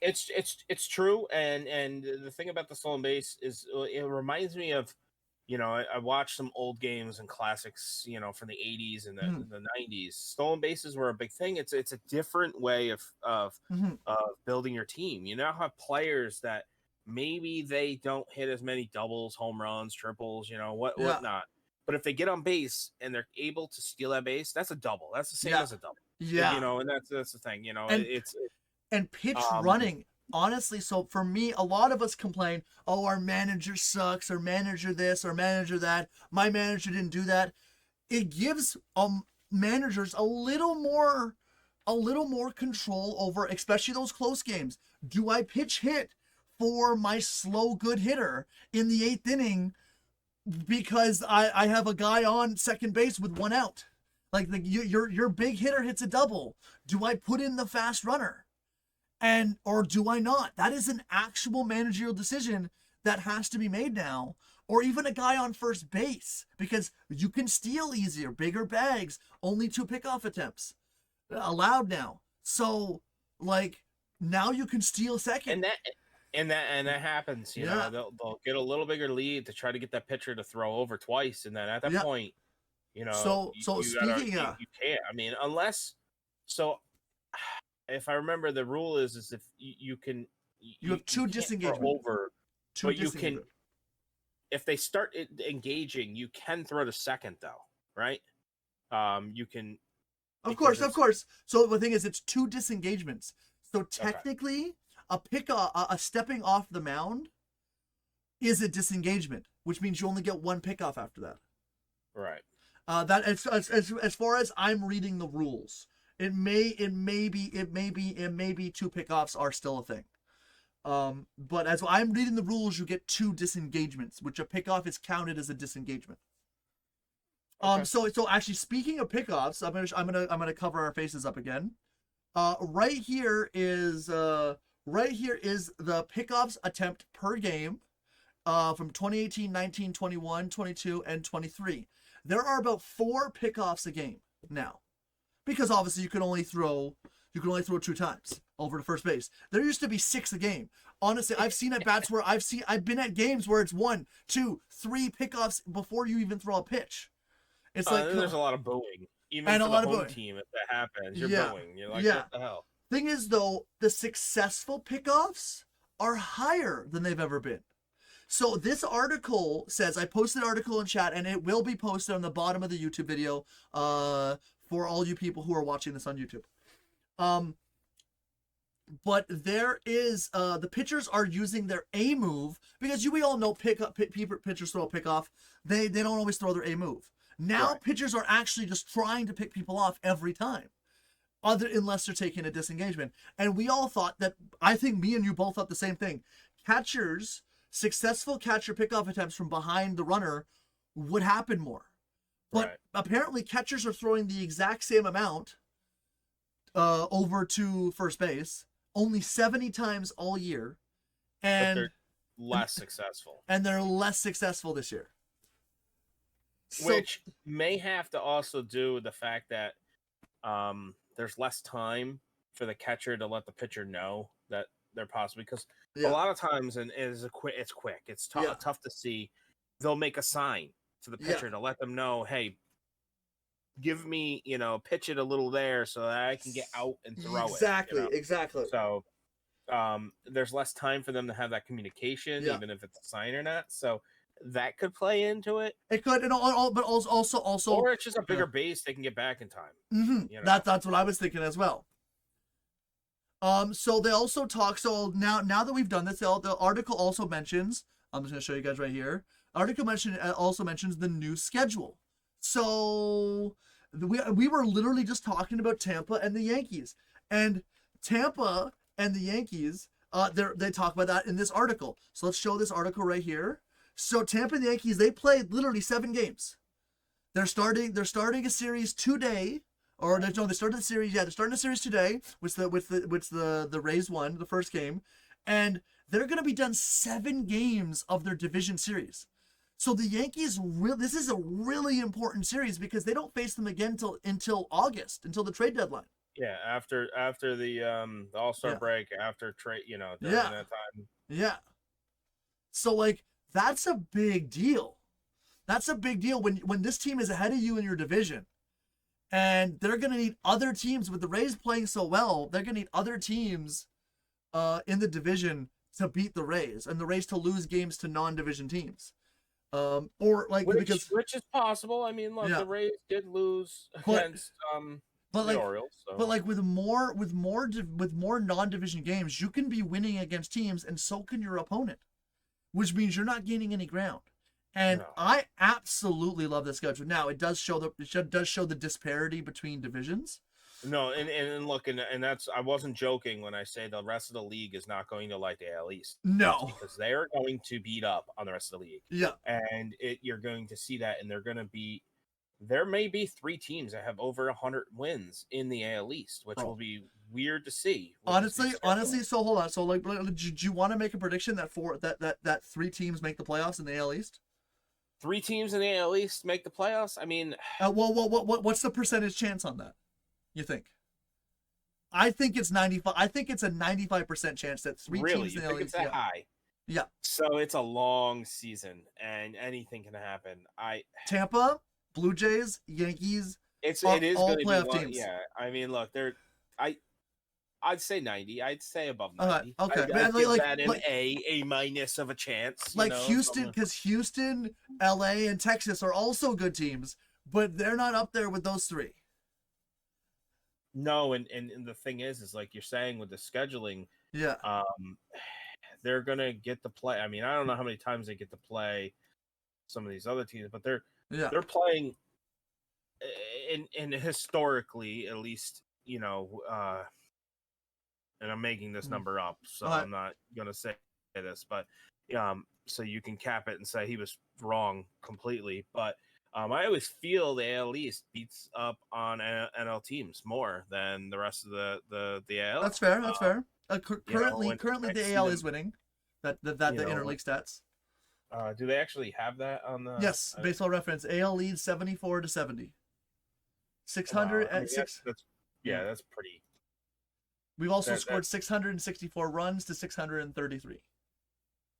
It's true, and the thing about the stolen base is it reminds me of, I watched some old games and classics, from the 80s and the 90s. Stolen bases were a big thing. It's a different way of building your team. You now have players that maybe they don't hit as many doubles, home runs, triples, whatnot. But if they get on base and they're able to steal that base, that's a double. That's the same as a double. Yeah. And that's the thing. And pitch running. Honestly, so for me, a lot of us complain, oh, our manager sucks, or manager this, or manager that. My manager didn't do that. It gives managers a little more control over, especially those close games. Do I pitch hit for my slow good hitter in the 8th inning because I have a guy on second base with 1 out? Like your big hitter hits a double. Do I put in the fast runner? Or do I not? That is an actual managerial decision that has to be made now. Or even a guy on first base, because you can steal easier, bigger bags, only 2 pickoff attempts allowed now. So, now you can steal second. and that happens. You know, they'll get a little bigger lead to try to get that pitcher to throw over twice, and then at that point, you know, So speaking, you can't. I mean, unless so. If I remember, the rule is if you can you have two disengagement over, but you can if they start engaging, you can throw to second though, right? You can. Of course. So the thing is, it's two disengagements. So technically, a stepping off the mound is a disengagement, which means you only get one pickoff after that. Right. That as far as I'm reading the rules, it may be two pickoffs are still a thing. But as I'm reading the rules, you get two disengagements, which a pickoff is counted as a disengagement. Okay. So actually, speaking of pickoffs, I'm gonna cover our faces up again. Right here is the pickoffs attempt per game, from 2018, 19, 21, 22, and 23. There are about 4 pickoffs a game now, because obviously you can only throw 2 times over to first base. There used to be 6 a game. Honestly, I've seen at bats where I've been at games where it's 1, 2, 3 pickoffs before you even throw a pitch. It's like there's a lot of booing, even and for a lot the of home booing. team. If that happens, you're booing. You're like, what the hell? Thing is, though, the successful pickoffs are higher than they've ever been. So this article says, I posted an article in chat, and it will be posted on the bottom of the YouTube video for all you people who are watching this on YouTube. But there is the pitchers are using their A move, because we all know pitchers throw a pickoff. They don't always throw their A move. Now pitchers are actually just trying to pick people off every time, unless they're taking a disengagement. And we all thought that, I think me and you both thought the same thing. Successful catcher pickoff attempts from behind the runner would happen more. But apparently catchers are throwing the exact same amount over to first base, only 70 times all year. And but they're less successful. And they're less successful this year. Which may have to also do with the fact that there's less time for the catcher to let the pitcher know that they're possibly, because a lot of times it's quick. It's tough to see. They'll make a sign to the pitcher to let them know, hey, give me, pitch it a little there so that I can get out and throw it. Exactly. So there's less time for them to have that communication, even if it's a sign or not. So that could play into it. It could, but also, or it's just a bigger base they can get back in time. Mm-hmm. That's what I was thinking as well. So they also talk. So now that we've done this, the article also mentions. I'm just going to show you guys right here. Article also mentions the new schedule. So we were literally just talking about Tampa and the Yankees, and Tampa and the Yankees. They talk about that in this article. So let's show this article right here. So Tampa and the Yankees, they played literally 7 games. They're starting a series today, or they started the series. Yeah, they're starting a series today, which the Rays won the first game, and they're gonna be done 7 games of their division series. So the Yankees, this is a really important series, because they don't face them again until August, until the trade deadline. Yeah, after the All-Star break, after trade, during that time. Yeah. So that's a big deal. That's a big deal when this team is ahead of you in your division, and they're going to need other teams. With the Rays playing so well, they're going to need other teams in the division to beat the Rays, and the Rays to lose games to non-division teams. Which is possible. I mean, look, the Rays did lose against the Orioles. So. But with more non-division games, you can be winning against teams, and so can your opponent, which means you're not gaining any ground. And I absolutely love this schedule. Now it does show the disparity between divisions. No, and look, and that's, I wasn't joking when I say the rest of the league is not going to like the AL East. No, because they are going to beat up on the rest of the league. Yeah, and you're going to see that, and there may be 3 teams that have over 100 wins in the AL East, which will be weird to see. Honestly. So hold on. So do you want to make a prediction that 3 teams make the playoffs in the AL East? 3 teams in the AL East make the playoffs? I mean, what's the percentage chance on that, you think? I think it's 95. I think it's a 95% chance that three Really? teams You in the think AL it's East. that Yeah, high? yeah. So it's a long season, and anything can happen. Tampa, Blue Jays, Yankees It are is all going to be playoff long. teams. Yeah, I mean, look, I I'd say 90. I'd say above Okay, 90. okay, I'd but give that an A minus of a chance. You like know, Houston, because Houston, LA, and Texas are also good teams, but they're not up there with those three. no, and the thing is like you're saying with the scheduling, Yeah, um, they're gonna get to play. I mean, I don't know how many times they get to play some of these other teams, but yeah. they're playing in historically at least, and I'm making this number up, so I'm not gonna say this, but so you can cap it and say he was wrong completely. But I always feel the AL East beats up on NL teams more than the rest of the AL. That's fair. That's fair. Currently, and currently the next AL season, is winning. That the inner league stats. do they actually have that on the? Yes, baseball reference. AL leads 74-70. 600 I mean, at six. that's pretty. We've also scored 664 runs to 633.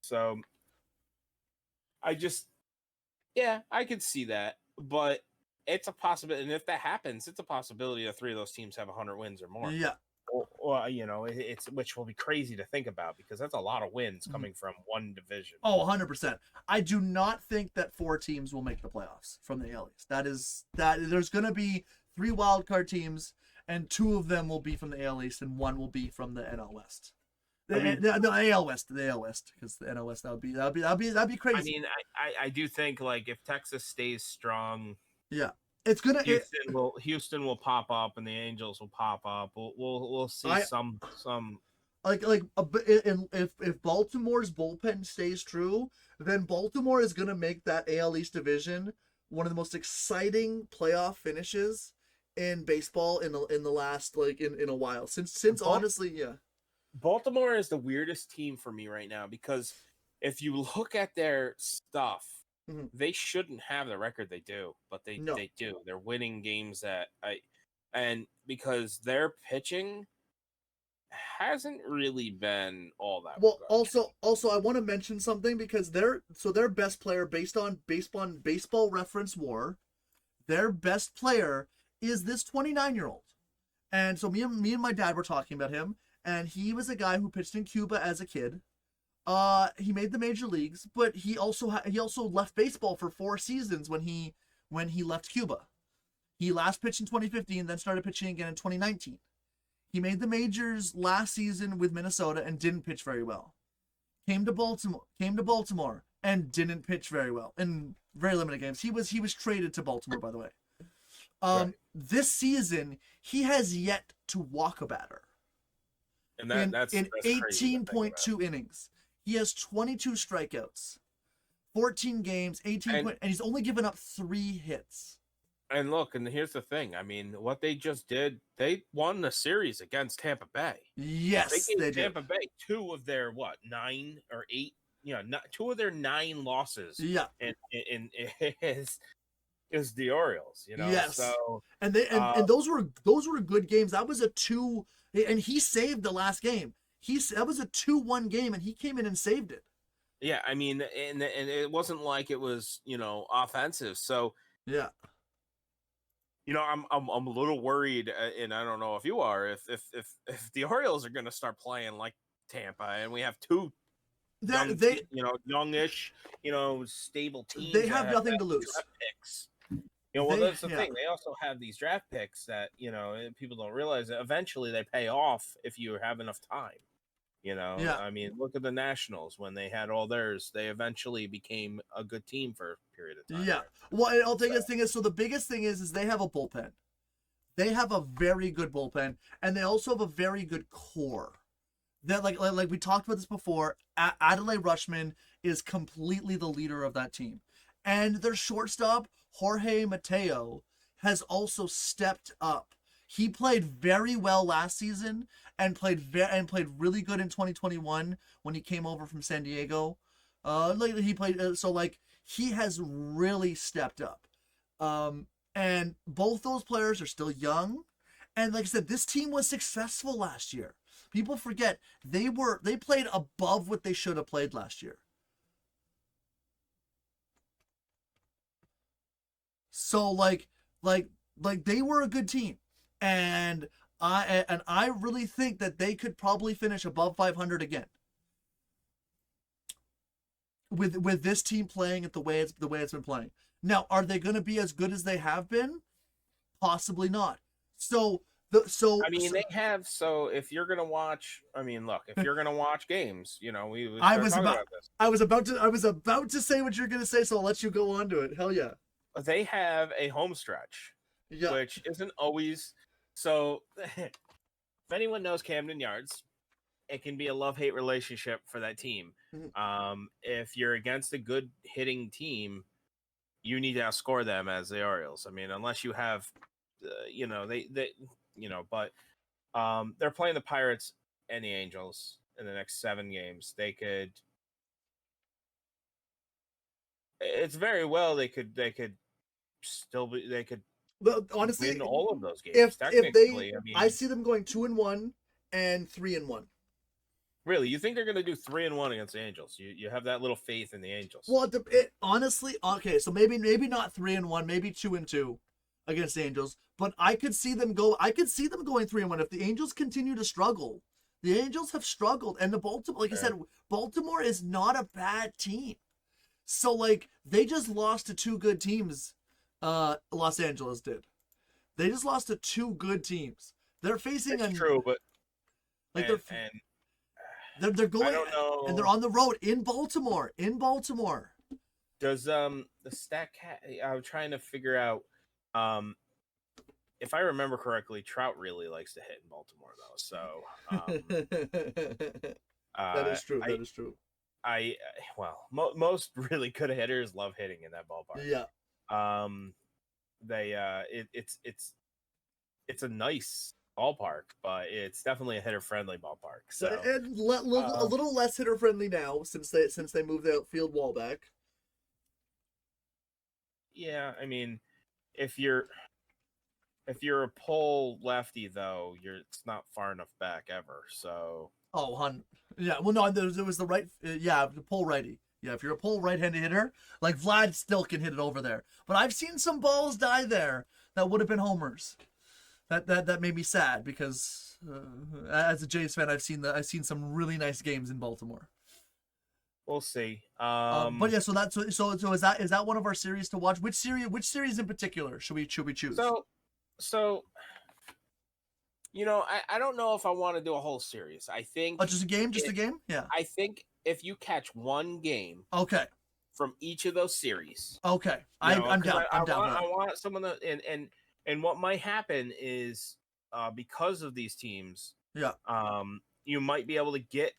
So I could see that, but it's a possibility. And if that happens, it's a possibility that three of those teams have 100 wins or more. Yeah. Or it's which will be crazy to think about because that's a lot of wins coming from one division. Oh, 100%. I do not think that 4 teams will make the playoffs from the AL East. There's going to be 3 wildcard teams, and 2 of them will be from the AL East, and 1 will be from the NL West. The AL West, because the NL West that'd be crazy. I mean, I do think like if Texas stays strong, yeah, it's gonna. Houston will pop up, and the Angels will pop up. We'll see some if Baltimore's bullpen stays true, then Baltimore is gonna make that AL East division one of the most exciting playoff finishes in baseball in the last in a while since honestly, yeah. Baltimore is the weirdest team for me right now because if you look at their stuff, they shouldn't have the record they do, but they do. They're winning games and because their pitching hasn't really been all that well. Good. Also, I want to mention something because their best player based on Baseball Reference WAR, their best player is this 29-year-old, and so me and my dad were talking about him. And he was a guy who pitched in Cuba as a kid. He made the major leagues, but he also left baseball for 4 seasons when he left Cuba. He last pitched in 2015, then started pitching again in 2019. He made the majors last season with Minnesota and didn't pitch very well. Came to Baltimore and didn't pitch very well in very limited games. He was traded to Baltimore, by the way. Right. This season he has yet to walk a batter. And that's 18.2 innings. He has 22 strikeouts, 14 games, 18 and he's only given up 3 hits. And look, and here's the thing. I mean, what they just did, they won the series against Tampa Bay. Yes, they gave Tampa Bay 2 of their 9 or 8, 2 of their 9 losses. Yeah, in is the Orioles, Yes, so and those were good games. That was a 2, and he saved the last game. That was a 2-1 game, and he came in and saved it. Yeah, I mean, and it wasn't like it was offensive. So yeah, I'm a little worried, and I don't know if you are, if the Orioles are going to start playing like Tampa, and we have 2 youngish, stable teams. They have nothing to lose. Picks. That's the thing. They also have these draft picks that people don't realize that eventually they pay off if you have enough time. I mean, look at the Nationals when they had all theirs. They eventually became a good team for a period of time. Yeah. Well, I'll take this thing is the biggest thing is they have a bullpen. They have a very good bullpen, and they also have a very good core. That like we talked about this before. Adlai Rutschman is completely the leader of that team, and their shortstop Jorge Mateo has also stepped up. He played very well last season and played really good in 2021 when he came over from San Diego. He played he has really stepped up. And both those players are still young, And like I said, this team was successful last year. People forget they played above what they should have played last year. So like they were a good team, and I really think that they could probably finish above 500 again with this team playing it the way it's been playing. Now, are they going to be as good as they have been? Possibly not. I mean, they have. So if you're gonna watch, I mean, look, if you're gonna watch games, we I start was talking about about this. I was about to say what you're gonna say, so I'll let you go on to it. Hell yeah. They have a home stretch, Yeah. which isn't always so. If anyone knows Camden Yards, it can be a love-hate relationship for that team. If you're against a good hitting team, you need to outscore them as the Orioles. I mean, unless you have, but they're playing the Pirates and the Angels in the next 7 games. They could. It's very well they could still be. They could. Well, honestly, win all of those games. if Technically, I see them going 2-1 and 3-1. Really, you think they're going to do 3-1 against the Angels? You have that little faith in the Angels? Well, it honestly, okay, so maybe not 3-1, maybe 2-2 against the Angels, but I could see them going 3-1 if the Angels continue to struggle. The Angels have struggled, and the Baltimore, like I said, Baltimore is not a bad team. So like they just lost to 2 good teams. Los Angeles did. They just lost to 2 good teams. They're facing. It's true, but like they're going. I don't know. And they're on the road in Baltimore. Does the stat cat? I'm trying to figure out. If I remember correctly, Trout really likes to hit in Baltimore, though. So that is true. That is true. Most really good hitters love hitting in that ballpark. Yeah. It's a nice ballpark, but it's definitely a hitter friendly ballpark. So and a little less hitter friendly now since they moved the outfield wall back. Yeah, I mean, if you're a pull lefty though, it's not far enough back ever. So yeah. Well, no, there was the right. The pull righty. Yeah, if you're a pull right-handed hitter, like Vlad still can hit it over there. But I've seen some balls die there that would have been homers. That made me sad because as a Jays fan, I've seen some really nice games in Baltimore. We'll see. But yeah, so is that one of our series to watch? Which series in particular should we choose? So I don't know if I want to do a whole series. I think just a game, a game. Yeah. I think if you catch one game, okay, from each of those series, okay, I'm down. I'm down. I want someone that and what might happen is because of these teams, you might be able to get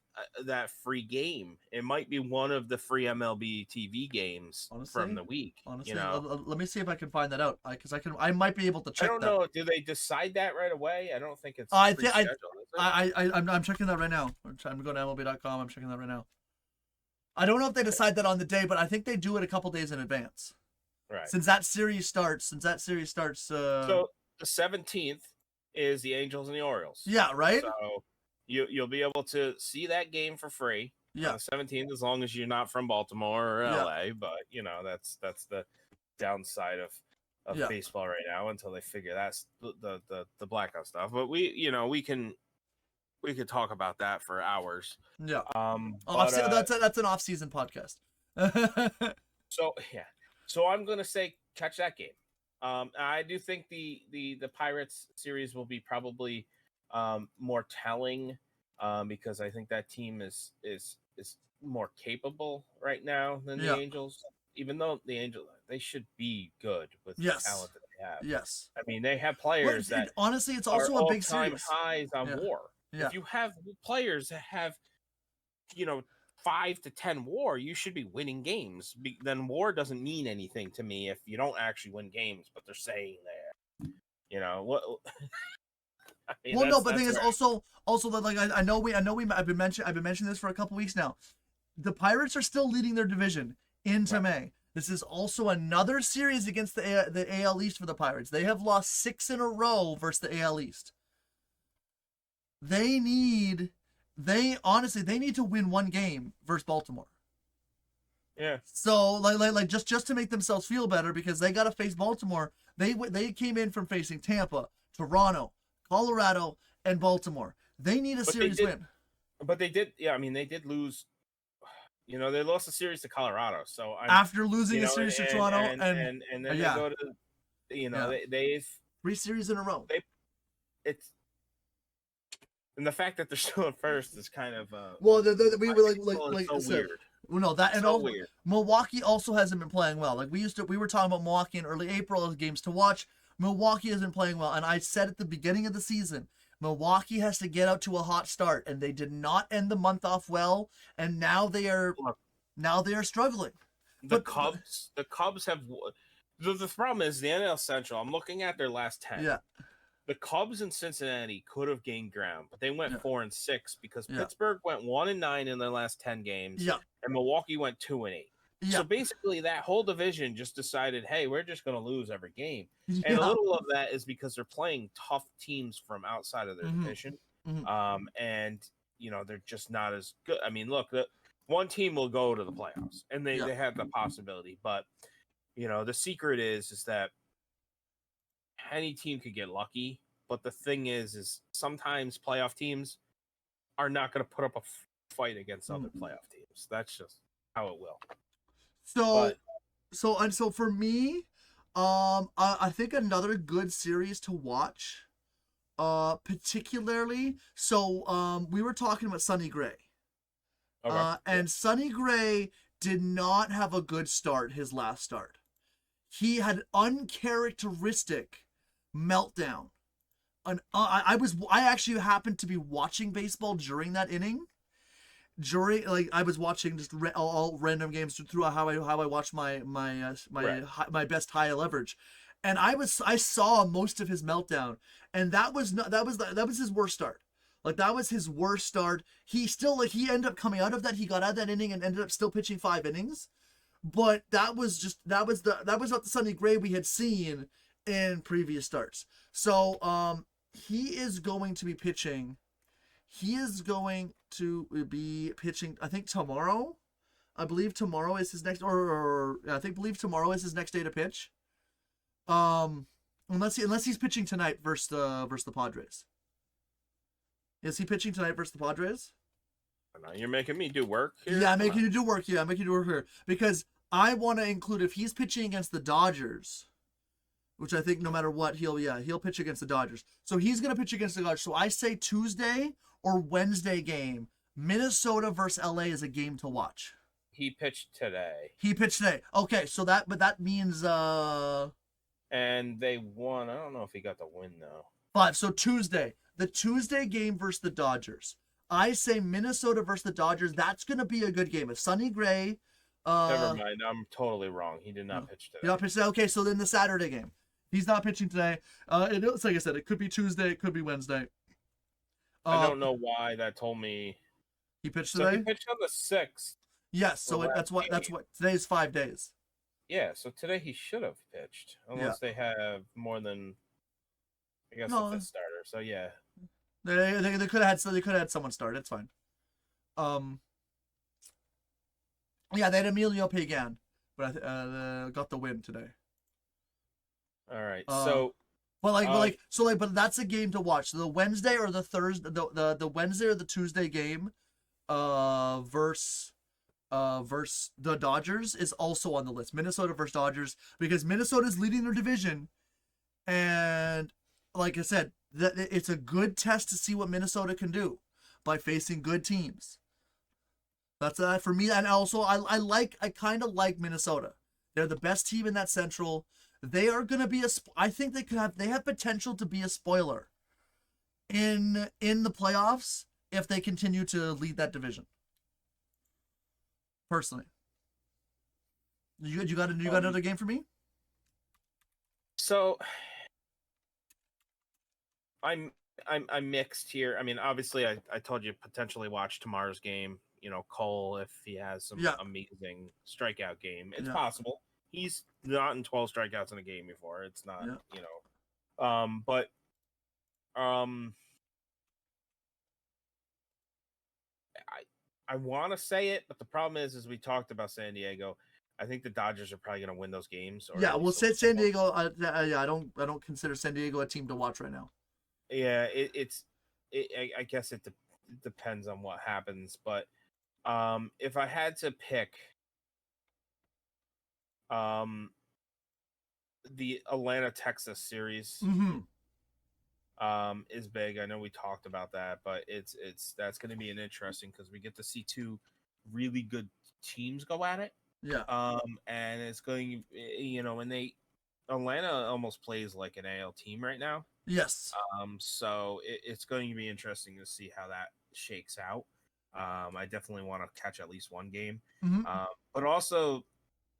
that free game. It might be one of the free MLB TV games from the week. Honestly, let me see if I can find that out because I might be able to check. I don't know. Do they decide that right away? I don't think it's. I'm checking that right now. I'm going to MLB.com. I'm checking that right now. I don't know if they decide that on the day, but I think they do it a couple days in advance. Right. Since that series starts. So the 17th is the Angels and the Orioles. Yeah. Right. So you'll be able to see that game for free. Yeah. On the 17th, as long as you're not from Baltimore or LA, but that's the downside of baseball right now until they figure that's the blackout stuff. But we could talk about that for hours. Yeah. That's an off-season podcast. So I'm gonna say catch that game. I do think the Pirates series will be probably more telling because I think that team is more capable right now than the Angels. Even though the Angels, they should be good with the talent that they have. Yes. I mean, they have players that honestly, it's also a big time series. highs on WAR. Yeah. If you have players that have, 5 to 10 WAR, you should be winning games. Then WAR doesn't mean anything to me if you don't actually win games, but they're saying there. What? I mean, but the thing is also that like I've been mentioning this for a couple weeks now. The Pirates are still leading their division into May. This is also another series against the AL East for the Pirates. They have lost 6 in a row versus the AL East. They need to win one game versus Baltimore. Yeah. So like just to make themselves feel better, because they got to face Baltimore. They came in from facing Tampa, Toronto, Colorado, and Baltimore. They need a series win. But they did. Yeah, I mean, they did lose. You know, they lost a series to Colorado. So After losing a series to Toronto, and then they go to, they've 3 series in a row. It's and the fact that they're still in first is kind of well, we were like so weird. Well, no, that and so all weird. Milwaukee also hasn't been playing well. Like we were talking about Milwaukee in early April as games to watch. Milwaukee hasn't been playing well, and I said at the beginning of the season, Milwaukee has to get out to a hot start, and they did not end the month off well, and now they are struggling. The Cubs have the problem is the NL Central. I'm looking at their last 10. Yeah. The Cubs and Cincinnati could have gained ground, but they went 4-6 because Yeah. Pittsburgh went 1-9 in their last 10 games. Yeah. And Milwaukee went 2-8. Yeah. So basically, that whole division just decided, hey, we're just going to lose every game. Yeah. And a little of that is because they're playing tough teams from outside of their division. And, you know, they're just not as good. I mean, look, one team will go to the playoffs, and they have the possibility. But, you know, the secret is that any team could get lucky. But the thing is sometimes playoff teams are not going to put up a fight against other playoff teams. That's just how it will. So for me, I think another good series to watch, particularly. So we were talking about Sonny Gray. Okay. And Sonny Gray did not have a good start. His last start, he had uncharacteristic meltdown. I actually happened to be watching baseball during that inning. I was watching just all random games through how I watch my best high leverage, and I saw most of his meltdown, and that was his worst start. Like that was his worst start. He ended up coming out of that. He got out of that inning and ended up still pitching 5 innings, but that was not the Sonny Gray we had seen in previous starts. So he is going to be pitching. He is going to be pitching, I think, tomorrow. I believe tomorrow is his next, believe tomorrow is his next day to pitch. Unless he's pitching tonight versus the Padres. Is he pitching tonight versus the Padres? You're making me do work here? Yeah, I'm making you do work here. Because I want to include, if he's pitching against the Dodgers, which I think no matter what, he'll pitch against the Dodgers. So he's going to pitch against the Dodgers. So I say Tuesday or Wednesday game, Minnesota versus LA is a game to watch. He pitched today. Okay, so that means and they won. I don't know if he got the win though. But so Tuesday, the Tuesday game versus the Dodgers. I say Minnesota versus the Dodgers. That's going to be a good game. If Sonny Gray never mind. I'm totally wrong. He did not pitch today. He not pitched today? Okay, so then the Saturday game. He's not pitching today. It's like I said, it could be Tuesday, it could be Wednesday. I don't know why that told me he pitched today. So he pitched on the 6th. Yes, so that's what today's 5 days. Yeah, so today he should have pitched, unless they have more than, I guess, the 5th starter. So yeah, they could have had someone start. It's fine. Yeah, they had Emilio Pagan, but got the win today. All right. But that's a game to watch. So the Wednesday or the Thursday, the Wednesday or the Tuesday game, versus the Dodgers is also on the list. Minnesota versus Dodgers, because Minnesota's leading their division, and like I said, it's a good test to see what Minnesota can do by facing good teams. That's that for me. And also, I kind of like Minnesota. They're the best team in that Central. They are going to be I think they have potential to be a spoiler in the playoffs if they continue to lead that division. Personally, you got another game for me? So I'm mixed here. I mean, obviously, I told you potentially watch tomorrow's game. You know, Cole, if he has some amazing strikeout game, it's possible. He's not in 12 strikeouts in a game before. It's not, Yeah. you know. But I want to say it, but the problem is we talked about San Diego. I think the Dodgers are probably going to win those games. Or Yeah, at well, least San Diego. Yeah, I don't consider San Diego a team to watch right now. Yeah, I guess it depends on what happens, but if I had to pick, the Atlanta Texas series Mm-hmm. is big. I know we talked about that, but that's going to be an interesting because we get to see two really good teams go at it. Yeah. And it's going, you know, and Atlanta almost plays like an AL team right now. Yes. So it's going to be interesting to see how that shakes out. I definitely want to catch at least one game. Mm-hmm. But also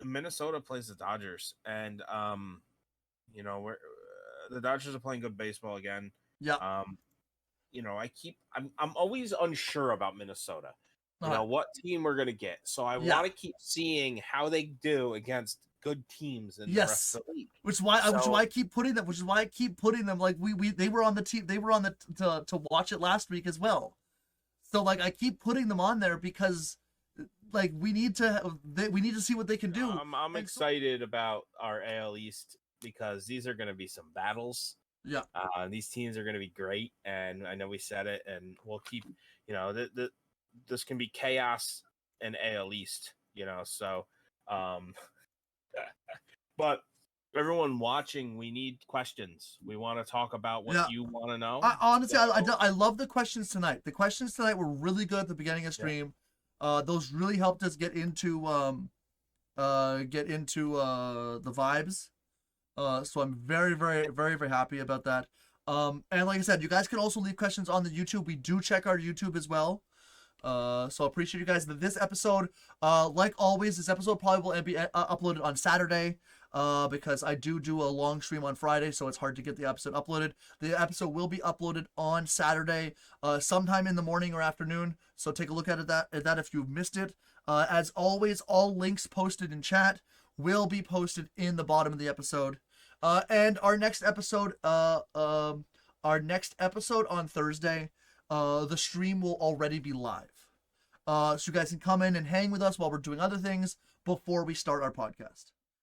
Minnesota plays the Dodgers, and you know, the Dodgers are playing good baseball again. Yeah. You know, I'm always unsure about Minnesota. You know, what team we're gonna get. So I want to keep seeing how they do against good teams in the rest of the league. Which is why I keep putting them like they were on the team, they were on the to watch it last week as well. So like I keep putting them on there because like we need to see what they can do. I'm excited about our AL East because these are going to be some battles. Yeah. These teams are going to be great, and I know we said it, and we'll keep, you know, this can be chaos in AL East, you know. So, but everyone watching, we need questions. We want to talk about what you want to know. Honestly, I love the questions tonight. The questions tonight were really good at the beginning of stream. Yeah. Those really helped us get into the vibes. So I'm very, very, very, very happy about that. And like I said, you guys can also leave questions on the YouTube. We do check our YouTube as well. So I appreciate you guys. This episode, like always, this episode probably will be uploaded on Saturday, because I do a long stream on Friday, so it's hard to get the episode uploaded. The episode will be uploaded on Saturday, sometime in the morning or afternoon. So take a look at that if you've missed it. As always, all links posted in chat will be posted in the bottom of the episode. And our next episode on Thursday, the stream will already be live. So you guys can come in and hang with us while we're doing other things before we start our podcast.